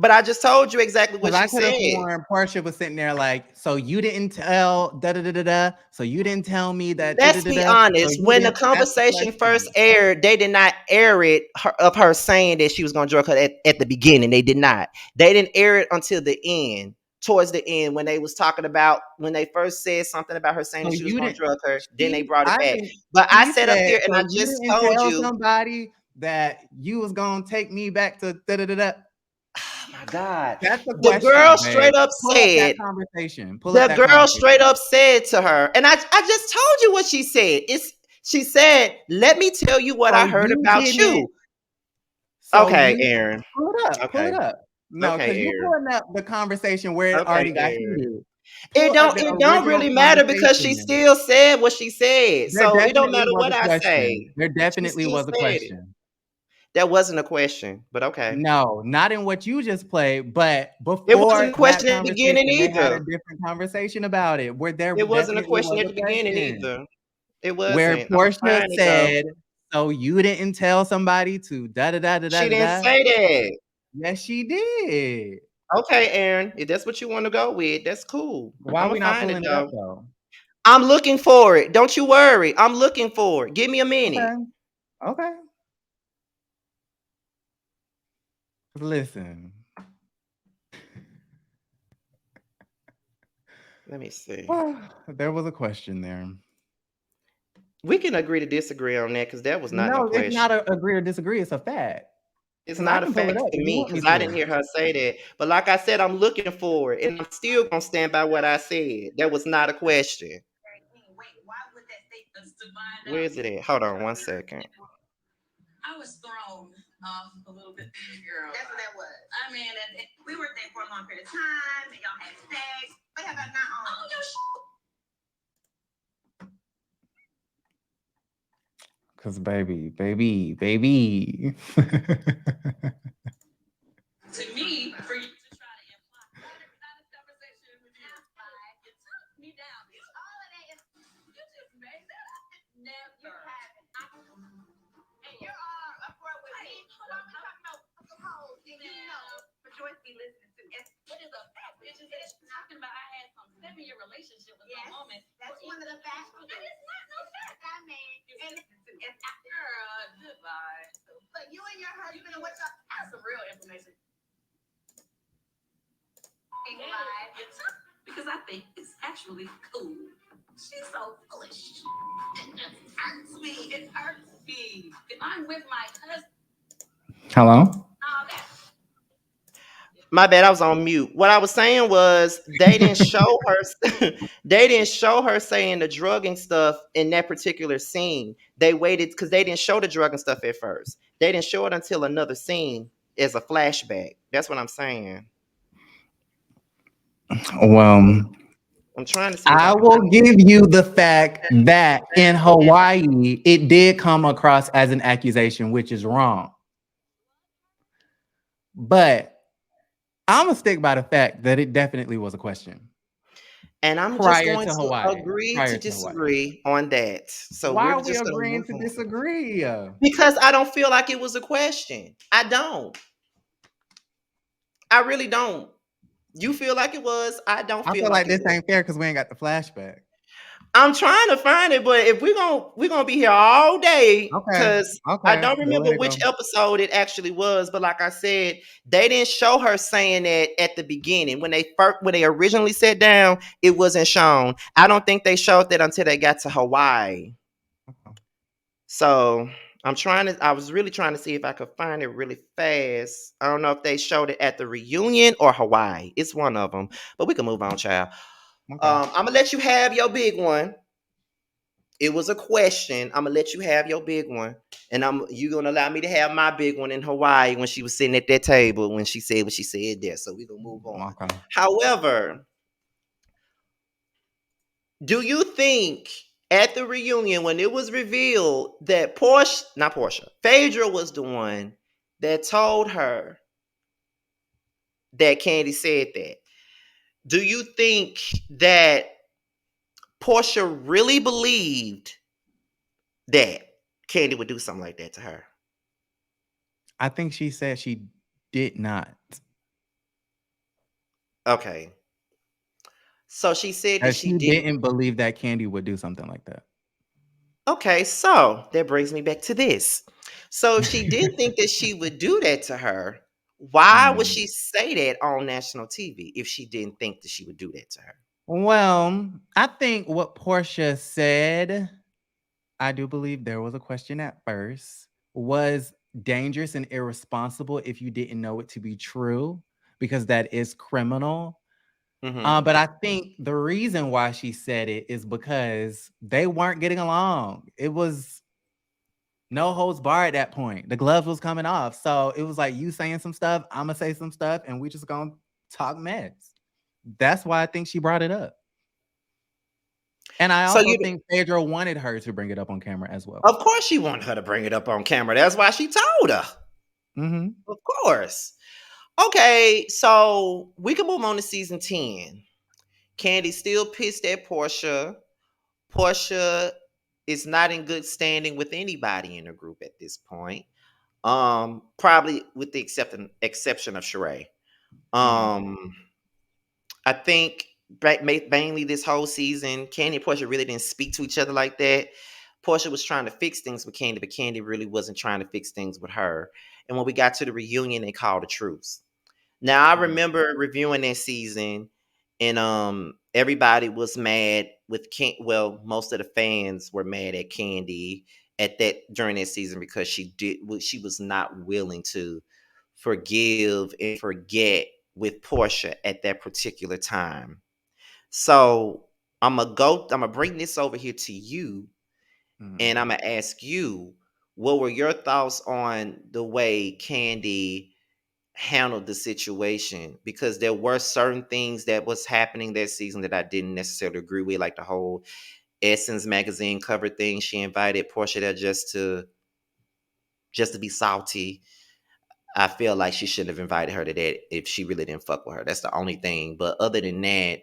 But I just told you exactly what
Because I
she
could have
said.
sworn Portia was sitting there like, so you didn't tell da da da da da. So you didn't tell me that da da
Let's
da
be
da. So
honest.
you
When the
didn't ask the
conversation first
question.
aired, they did not air it of her saying that she was going to drug her at the beginning. They did not. They didn't air it until the end. Towards the end, when they was talking about when they first said something about her saying
So
that she was
you
going to
didn't.
drug her, then they
She,
brought it
I
back.
think
But I
she
sat up
said,
there and
so
I
you
just
didn't
told
tell
you,
somebody that you was gonna take me back to da da da da.
oh my God,
That's the
the girl
question, babe.
straight up
Pull up that
said,
conversation. Pull up
the
that
girl straight
conversation.
up said to her, and I just told you what she said. She said, "Let me tell you what I
So
heard
you
about
didn't.
you."
So
Okay,
you
Aaron.
pull it up. Pull
Okay.
it up. No,
Okay,
because you're
Aaron.
pulling up the conversation where it
Okay,
already got
Aaron.
heated.
It
Pull up
don't
the
it don't
original
really matter because she
conversation.
still said what she said.
There
So it don't
definitely
matter
was
what
a
I
question.
say.
There
She
definitely
still
was a
said it.
question.
That wasn't a question, but okay.
No, not in what you just played, but
It
before
wasn't a
that
question at the beginning
conversation, they had a
either.
different conversation about it where there
It wasn't a
definitely
question
was
at
a
the beginning
question.
either. It
Where
wasn't. I'm gonna
Portia
find it though.
said, "So you didn't tell somebody to da da da da da
She
da
didn't
da."
say that.
Yes, she did.
Okay, Aaron. If that's what you want to go with, that's cool.
Why
I'm
are
gonna
we not
find it
pulling it up
though.
though?
I'm looking for it. Don't you worry. I'm looking for it. Give me a minute.
Okay, okay. Listen,
Let me see.
there was a question there.
We can agree to disagree on that because that was not no
No, it's not
question.
a agree or disagree. It's a fact.
It's
Because I
not a
can pull it
fact
up
to
if you
me
want me
because I didn't
to.
hear her say that. But like I said, I'm looking for it, and I'm still gonna stand by what I said. That was not a question. Where is it at? Hold on one second.
Because baby. Hello?
My bad, I was on mute. What I was saying was they didn't show her they didn't show her saying the drugging stuff in that particular scene. They waited because they didn't show the drugging stuff at first. They didn't show it until another scene. as a flashback. That's what I'm saying.
Well,
I'm trying to see if I
I
can
will
find
give you the fact that in Hawaii, it did come across as an accusation, which is wrong. But I'm going to stick by the fact that it definitely was a question
and I'm just
prior
going
to
to
Hawaii.
agree to
Prior to Hawaii.
disagree on that. So
Why
we're
are we
just gonna
agreeing
move
to
on.
disagree?
Because I don't feel like it was a question. I don't. I really don't. You feel like it was. I don't
I
feel
feel
like
like
it
this
was.
ain't fair because we ain't got the flashback.
I'm trying to find it, but if we're gonna be here all day,
Okay.
because I
Okay.
don't
Well, let
remember
it
which
go.
episode it actually was. But like I said, they didn't show her saying that at the beginning when they originally sat down. It wasn't shown. I don't think they showed that until they got to Hawaii.
Okay.
So I was really trying to see if I could find it really fast. I don't know if they showed it at the reunion or Hawaii. It's one of them, but we can move on, child.
Okay.
I'm gonna let you have your big one. It was a question. I'm gonna let you have your big one, and you gonna allow me to have my big one in Hawaii when she was sitting at that table when she said what she said there. So we gonna move on.
Okay.
However, do you think at the reunion when it was revealed that not Porsha, Phaedra was the one that told her that Kandi said that? Do you think that Porsha really believed that Kandi would do something like that to her?
I think she said she did not.
Okay. So she said that
That
she
she
didn't.
didn't believe that Kandi would do something like that.
Okay, so that brings me back to this. So if she did think that she would do that to her, why would
Mm.
she say that on national TV if she didn't think that she would do that to her?
Well, I think what Portia said, I do believe there was a question at first, was dangerous and irresponsible if you didn't know it to be true, because that is criminal.
Mm-hmm.
But I think the reason why she said it is because they weren't getting along. It was no holds barred at that point. The gloves was coming off. So it was like you saying some stuff, I'm gonna say some stuff, and we just gonna talk mess. That's why I think she brought it up. And I
So
also
you,
think Pedro wanted her to bring it up on camera as well.
of course, she wanted her to bring it up on camera. That's why she told her.
Mm-hmm.
Of course. Okay, so we can move on to season 10. Kandi still pissed at Portia. Portia is not in good standing with anybody in the group at this point. Probably with the exception of Sheree.
Mm-hmm.
Um, I think mainly this whole season, Kandi and Portia really didn't speak to each other like that. Portia was trying to fix things with Kandi, but Kandi really wasn't trying to fix things with her. And when we got to the reunion, they called a truce. Now I remember reviewing that season, and everybody was mad with well, most of the fans were mad at Kandi at that during that season because she was not willing to forgive and forget with Porsha at that particular time. So I'm gonna bring this over here to you,
Mm-hmm.
and I'm gonna ask you, what were your thoughts on the way Kandi handled the situation? Because there were certain things that was happening that season that I didn't necessarily agree with, like the whole Essence magazine cover thing. She invited Portia there just to be salty. I feel like she shouldn't have invited her to that if she really didn't fuck with her. That's the only thing. But other than that,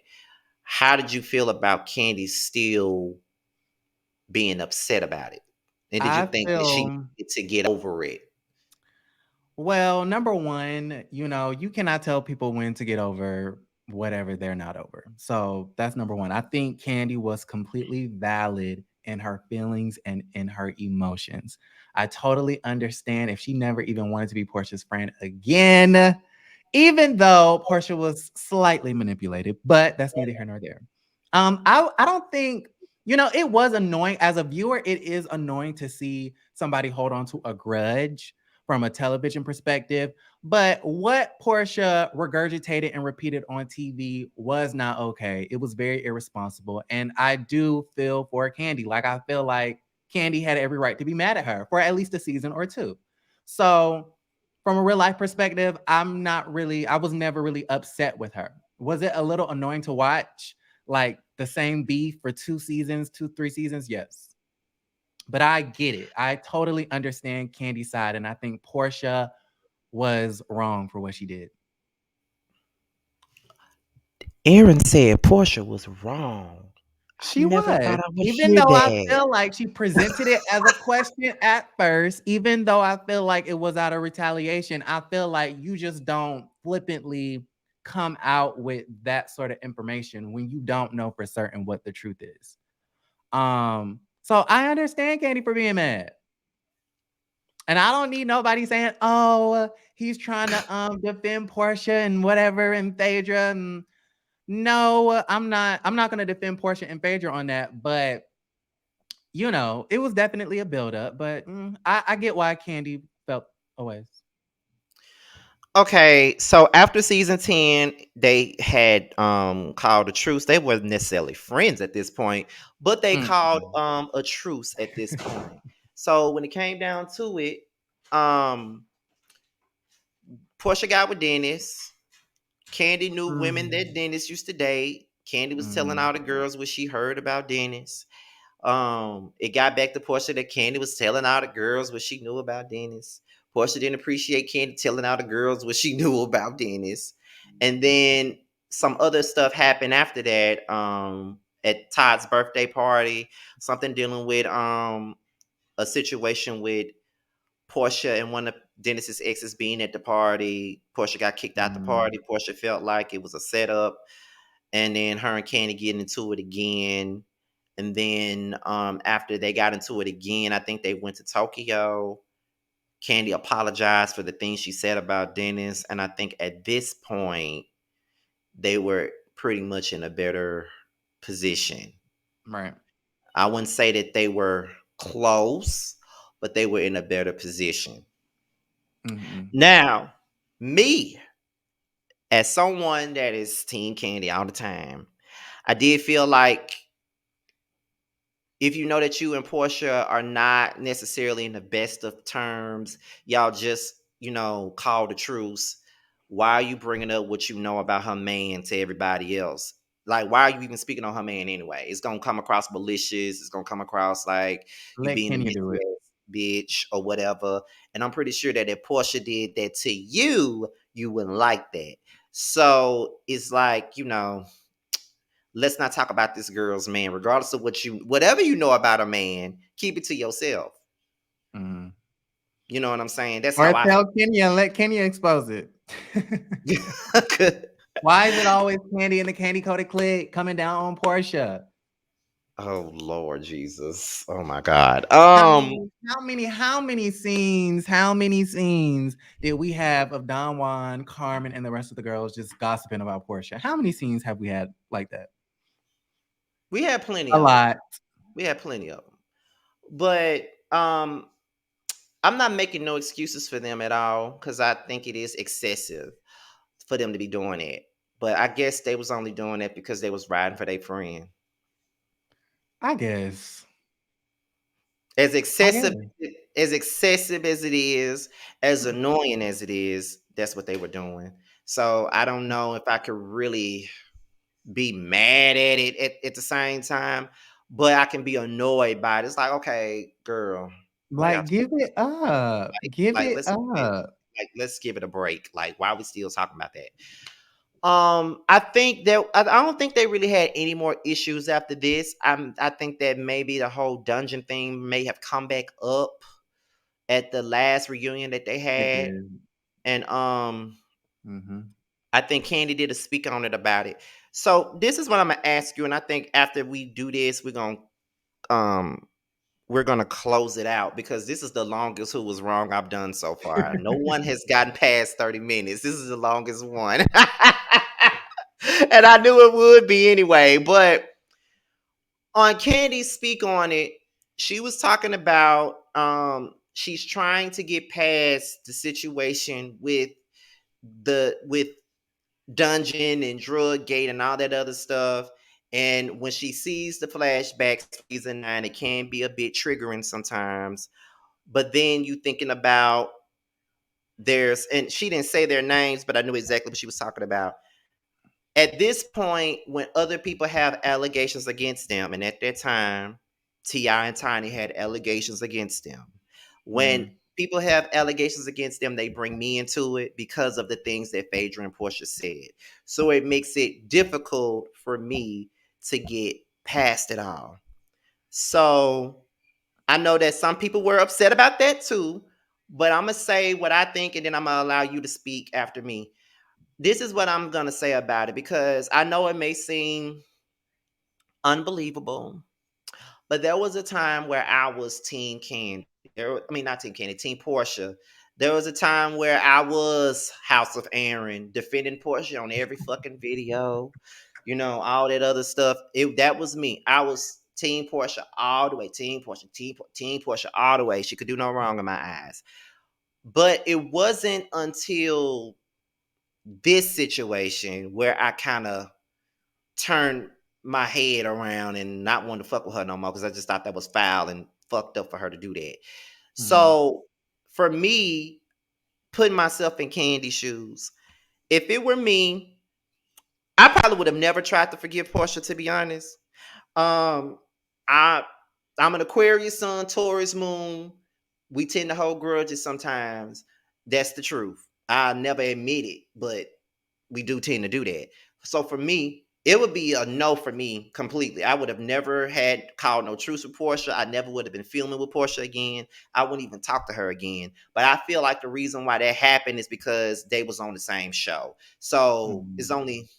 how did you feel about Candy still being upset about it? And did you
I
think that she
feel
needed to get over it?
well, number one, you cannot tell people when to get over whatever they're not over. So that's number one. I think Candy was completely valid in her feelings and in her emotions. I totally understand if she never even wanted to be Portia's friend again, even though Portia was slightly manipulated, but that's neither here nor there. I don't think, it was annoying as a viewer. It is annoying to see somebody hold on to a grudge from a television perspective. But what Portia regurgitated and repeated on TV was not okay. It was very irresponsible. And I do feel for Kandi. Like, I feel like Kandi had every right to be mad at her for at least a season or two. So from a real life perspective, I was never really upset with her. Was it a little annoying to watch like the same beef for 2 seasons, 3 seasons? Yes. But I get it. I totally understand Candy's side. And I think Porsha was wrong for what she did.
Aaron said Porsha was wrong. I
She
never
was.
thought I would
Even
hear
though I
that.
feel like she presented it as a question at first, even though I feel like it was out of retaliation, I feel like you just don't flippantly come out with that sort of information when you don't know for certain what the truth is. So I understand Candy for being mad. And I don't need nobody saying, "Oh, he's trying to defend Portia and whatever and Phaedra." And no, I'm not. I'm not going to defend Portia and Phaedra on that. But it was definitely a buildup. But I get why Candy felt always.
Okay, so after season 10, they had called a truce. They weren't necessarily friends at this point, but they
Mm,
called a truce at this point. So when it came down to it, um Portia got with Dennis. Candy knew women that
mm,
Dennis used to date. Candy was telling
mm,
all the girls what she heard about Dennis. It got back to Portia that Candy was telling all the girls what she knew about Dennis. Portia didn't appreciate Candy telling all the girls what she knew about Dennis. And then some other stuff happened after that. At Todd's birthday party, something dealing with a situation with Portia and one of Dennis's exes being at the party. Portia got kicked out the
mm,
party. Portia felt like it was a setup, and then her and Candy getting into it again. And then after they got into it again, I think they went to Tokyo. Candy apologized for the things she said about Dennis, and I think at this point they were pretty much in a better position.
right.
I wouldn't say that they were close, but they were in a better position.
Mm-hmm.
Now, me, as someone that is Team Candy all the time, I did feel like if you know that you and Portia are not necessarily in the best of terms, y'all just, call the truce. Why are you bringing up what you know about her man to everybody else? Like, why are you even speaking on her man anyway? It's gonna come across malicious. It's gonna come across like you
Let
being a
Kenya do
messy
it.
ass bitch or whatever. And I'm pretty sure that if Portia did that to you, you wouldn't like that. So it's like, let's not talk about this girl's man, regardless of whatever you know about a man, keep it to yourself.
Mm.
You know what I'm saying? That's
Or
how I
tell Kenya and let Kenya expose it.
feel.
Why is it always Candy and the Candy Coated Clique coming down on Portia?
Oh Lord Jesus. Oh my God.
How many scenes did we have of Don Juan, Carmen, and the rest of the girls just gossiping about Portia? How many scenes have we had like that?
We had plenty
A
of them.
lot.
We had plenty of them. But I'm not making no excuses for them at all because I think it is excessive for them to be doing it. But I guess they was only doing it because they was riding for their friend.
I guess.
As
I guess.
excessive as excessive as it is, as annoying as it is, that's what they were doing. So I don't know if I could really be mad at it at the same time, but I can be annoyed by it. It's like, okay, girl, why y'all
Like, give it up. Give
like
it
let's
up.
let's give it a break. Like, why are we still talking about that? I think that I don't think they really had any more issues after this. I think that maybe the whole dungeon thing may have come back up at the last reunion that they
It
had,
did.
and
Mm-hmm.
I think Candy did a speak on it about it. So this is what I'm gonna ask you, and I think after we do this, um we're gonna close it out because this is the longest "Who Was Wrong" I've done so far. No one has gotten past 30 minutes. This is the longest one. And I knew it would be anyway. But on Candy's speak on it, she was talking about she's trying to get past the situation with Dungeon and Drug Gate and all that other stuff. And when she sees the flashbacks season 9, it can be a bit triggering sometimes. But then you thinking about and she didn't say their names, but I knew exactly what she was talking about. At this point, when other people have allegations against them, and at that time, T.I. and Tiny had allegations against them. When
Mm,
people have allegations against them, they bring me into it because of the things that Phaedra and Porsha said. So it makes it difficult for me to get past it all. So I know that some people were upset about that too, but I'm gonna say what I think, and then I'm gonna allow you to speak after me. This is what I'm gonna say about it because I know it may seem unbelievable, but there was a time where I was Team Candy. I mean, not Team Candy, Team Porsha. There was a time where I was House of Aaron, defending Porsha on every fucking video, all that other stuff. That was me. I was Team Porsha all the way. Team Porsha, Team Porsha all the way. She could do no wrong in my eyes. But it wasn't until this situation where I kind of turned my head around and not want to fuck with her no more because I just thought that was foul and fucked up for her to do that.
mm,
So for me, putting myself in Candy's shoes, if it were me, I probably would have never tried to forgive Portia, to be honest. Um, I I'm an Aquarius sun, Taurus moon. We tend to hold grudges sometimes. That's the truth. I never admit it, but we do tend to do that. So for me, it would be a no for me completely. I would have never had called no truce with Portia. I never would have been filming with Portia again. I wouldn't even talk to her again. But I feel like the reason why that happened is because they was on the same show. So it's
mm,
only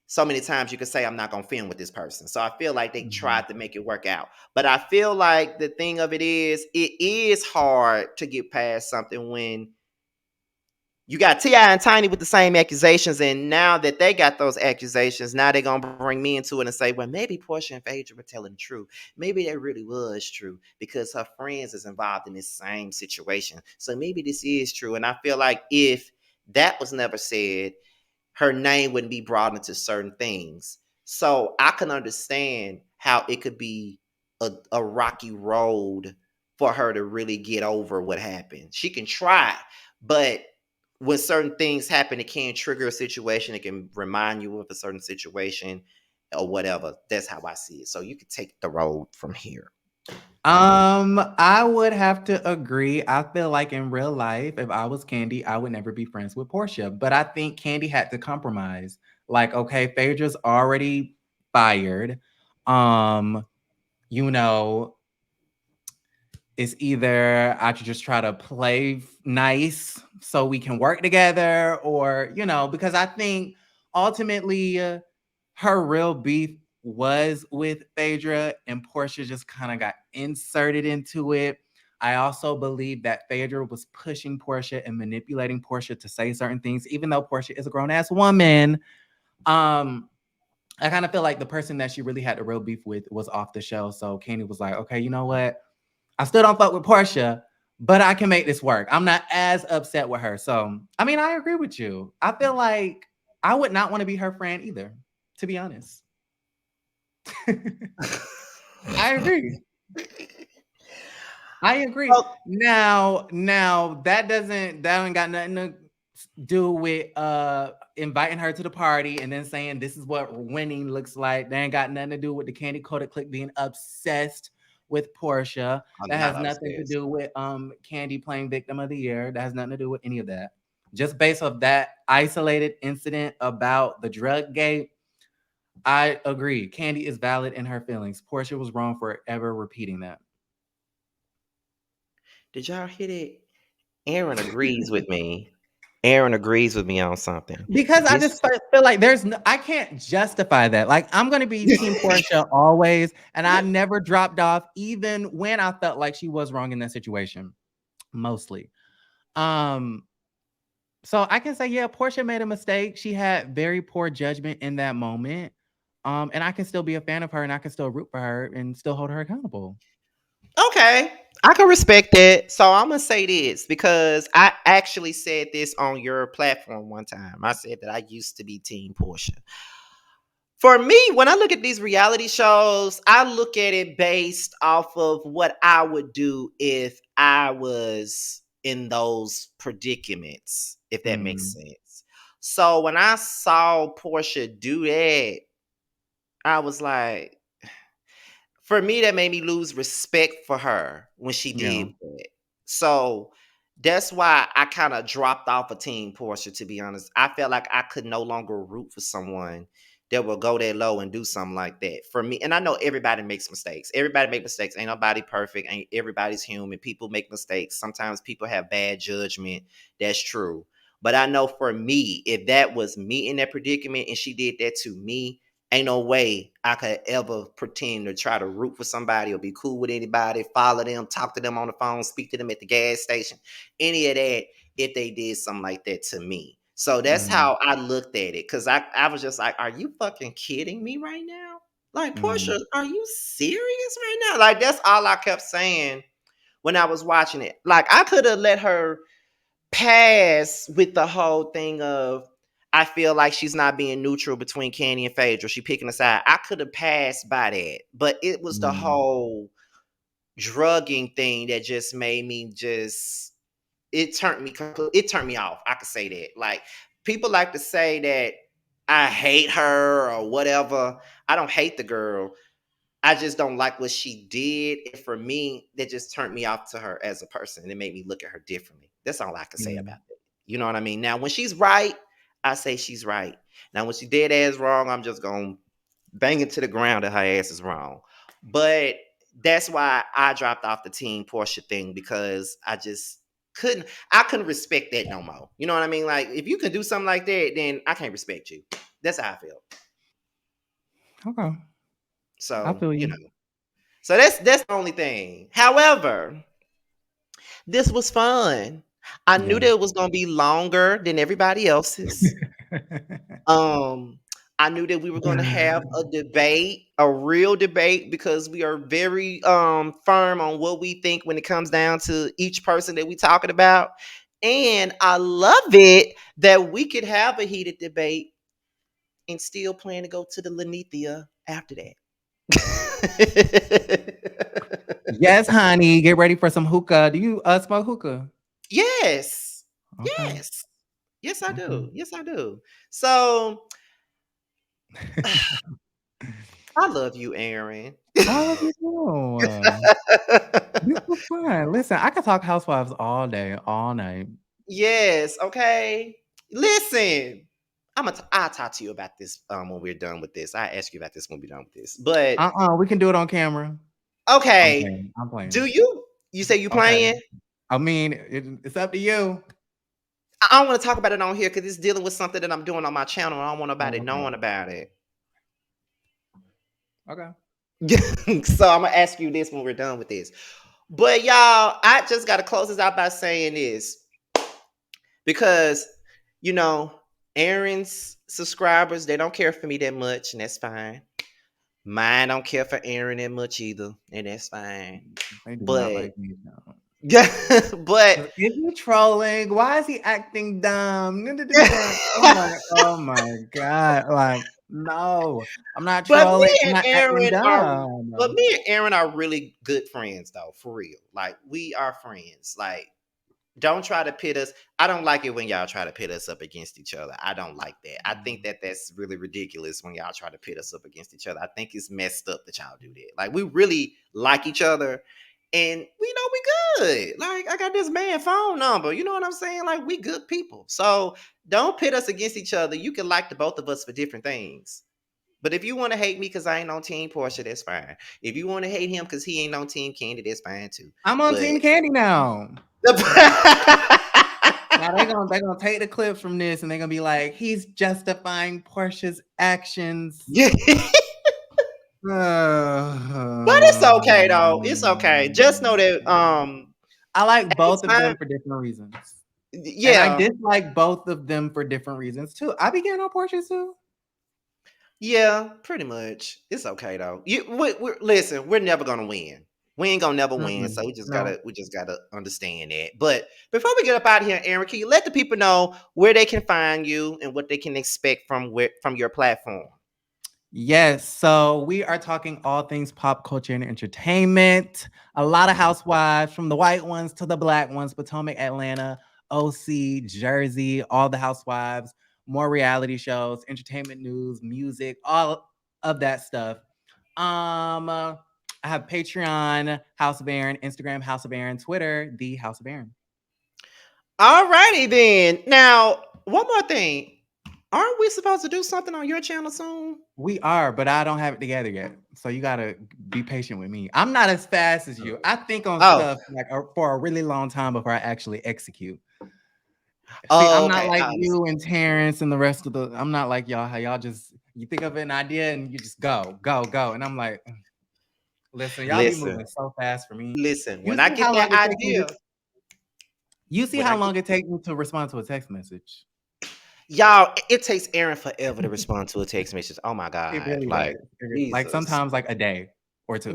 so many times you could say I'm not gonna film with this person. So I feel like they
mhm,
tried to make it work out. But I feel like the thing of it is hard to get past something when you got T.I. and Tiny with the same accusations, and now that they got those accusations, now they're gonna bring me into it and say, well, maybe Portia and Phaedra were telling the truth. Maybe that really was true because her friends is involved in this same situation. So maybe this is true. And I feel like if that was never said, her name wouldn't be brought into certain things. So I can understand how it could be a rocky road for her to really get over what happened. She can try, but when certain things happen, it can trigger a situation. It can remind you of a certain situation or whatever. That's how I see it. So you could take the road from here.
I would have to agree. I feel like in real life, if I was Candy, I would never be friends with Portia. But I think Candy had to compromise. Like, okay, Phaedra's already fired. Um, you know, it's either I should just try to play nice so we can work together, or, because I think ultimately her real beef was with Phaedra and Portia just kind of got inserted into it. I also believe that Phaedra was pushing Portia and manipulating Portia to say certain things, even though Portia is a grown ass woman. Um, I kind of feel like the person that she really had the real beef with was off the show. So Candy was like, okay, you know what? I still don't fuck with Portia, but I can make this work. I'm not as upset with her. So, I mean, I agree with you. I feel like I would not want to be her friend either, to be honest. I agree. I agree.
Well,
Now that ain't got nothing to do with inviting her to the party and then saying this is what winning looks like. That ain't got nothing to do with the Candy Coated Click being obsessed with Portia.
I'm
That
not
has nothing to
obsessed.
do with Candy playing victim of the year. That has nothing to do with any of that. Just based off that isolated incident about the drug gate, I agree. Candy is valid in her feelings. Portia was wrong for ever repeating that.
Did y'all hear that? Aaron agrees with me. Aaron agrees with me on something.
Because I
This
just feel like I can't justify that. Like, I'm gonna be Team Portia always, and I never dropped off, even when I felt like she was wrong in that situation, mostly. Um, so I can say, yeah, Portia made a mistake. She had very poor judgment in that moment. And I can still be a fan of her, and I can still root for her and still hold her accountable.
Okay, I can respect that. So I'm gonna say this because I actually said this on your platform one time. I said that I used to be Team Portia. For me, when I look at these reality shows, I look at it based off of what I would do if I was in those predicaments, if that makes
Mm.
sense. So when I saw Porsha do that, I was like, for me, that made me lose respect for her when she
Yeah.
did that. So that's why I kind of dropped off of Team Porsche, to be honest. I felt like I could no longer root for someone that will go that low and do something like that. For me, and I know everybody makes mistakes. Everybody make mistakes. Ain't nobody perfect. Ain't everybody's human. People make mistakes. Sometimes people have bad judgment. That's true. But I know for me, if that was me in that predicament and she did that to me, ain't no way I could ever pretend to try to root for somebody or be cool with anybody, follow them, talk to them on the phone, speak to them at the gas station, any of that if they did something like that to me. So that's
Mm.
how I looked at it. Cause I was just like, are you fucking kidding me right now? Like, Porsha,
Mm.
are you serious right now? Like, that's all I kept saying when I was watching it. Like, I could have let her pass with the whole thing of I feel like she's not being neutral between Kandi and Phaedra. She picking a side. I could have passed by that, but it was the
Mm.
whole drugging thing that just made me just it turned me off. I could say that. Like people like to say that I hate her or whatever. I don't hate the girl. I just don't like what she did. And for me, that just turned me off to her as a person. And it made me look at her differently. That's all I can say
Yeah.
about it. You know what I mean? Now, when she's right, I say she's right. Now, when she dead ass wrong, I'm just going to bang it to the ground that her ass is wrong. But that's why I dropped off the Team Porsche thing because I couldn't respect that no more. You know what I mean? Like, if you can do something like that, then I can't respect you. That's how I feel.
Okay. I
So,
feel
you
you.
know. So that's the only thing. However, this was fun. I knew
Yeah.
that it was gonna be longer than everybody else's. Um, I knew that we were gonna have a debate, a real debate, because we are very firm on what we think when it comes down to each person that we talking about. And I love it that we could have a heated debate and still plan to go to the Lanithia after that.
Yes, honey. Get ready for some hookah. Do you smoke hookah?
Yes.
Okay.
Yes. Yes, I
Okay.
do. Yes, I do. So I love you, Aaron.
I love you too. This was fun. Listen, I could talk housewives all day, all night.
Yes, okay. Listen, I'll talk to you about this when we're done with this. I ask you about this when we're done with this. But
We can do it on camera. I'm
okay,
playing. I'm
do
playing.
you say you
Okay.
playing?
I mean, it's up to you.
I don't want to talk about it on here because it's dealing with something that I'm doing on my channel. I don't want nobody
Oh, okay.
knowing about it.
Okay.
So I'm gonna ask you this when we're done with this. But y'all, I just gotta close this out by saying this because you know, Aaron's subscribers, they don't care for me that much, and that's fine. Mine don't care for Aaron that much either, and that's fine.
They do not
But
like me now.
but
Is he trolling? Why is he acting dumb? Oh my god! Like, no, I'm not
but me
trolling. I'm
and
not acting
Aaron are but
dumb.
me and Aaron are really good friends though, for real. Like we are friends. Like don't try to pit us. I don't like it when y'all try to pit us up against each other. I don't like that. I think that that's really ridiculous when y'all try to pit us up against each other. I think it's messed up that y'all do that. Like we really like each other, and we know we good. Like I got this man phone number. You know what I'm saying? Like we good people. So don't pit us against each other. You can like the both of us for different things. But if you want to hate me because I ain't on Team Porsche, that's fine. If you want to hate him because he ain't on Team Kandi, that's fine too.
I'm on
But
Team Kandi now. Now they're gonna take the clips from this and they're gonna be like, he's justifying Portia's actions.
yeah. But it's okay though. It's okay. Just know that
I like
at the
both of them
time,
for different reasons. And I
yeah,
dislike both of them for different reasons too. I began on Portia too.
yeah, pretty much. It's okay though. Listen, we're never gonna win. We ain't gonna never win, so
Mm-mm.
we
No.
just gotta understand that. But before we get up out of here, Aaron, can you let the people know where they can find you and what they can expect from from your platform?
Yes, so we are talking all things pop culture and entertainment. A lot of housewives, from the white ones to the black ones, Potomac, Atlanta, OC, Jersey, all the housewives, more reality shows, entertainment news, music, all of that stuff. I have Patreon, House of Aaron, Instagram, House of Aaron, Twitter, The House of Aaron.
All righty then. Now, one more thing. Aren't we supposed to do something on your channel soon?
We are, but I don't have it together yet. So you gotta be patient with me. I'm not as fast as you. I think on
Oh,
stuff like for a really long time before I actually execute. See,
oh,
I'm not
okay.
like
I understand.
you and Terrence and the rest of the. I'm not like y'all. How y'all just you think of an idea and you just go, go, go, and I'm like, listen, y'all be
Listen,
moving so fast for me.
listen.
You
When I
see
get
how long
that
it takes me to.
idea,
You see
when I
how
get
long it takes me to respond to a text message.
y'all, it takes Aaron forever to respond to a text message. Oh my
It
god,
really
like
does. Like
Jesus,
sometimes like a day or two.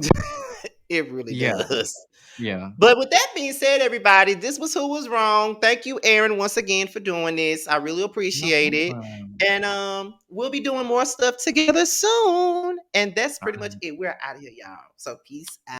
it really
Yeah,
does.
yeah.
But with that being said, everybody, this was Who Was Wrong. Thank you, Aaron, once again for doing this. I really
No
appreciate it.
problem.
And we'll be doing more stuff together soon. And that's
All
pretty much
right.
it. We're out of here, y'all. So peace out.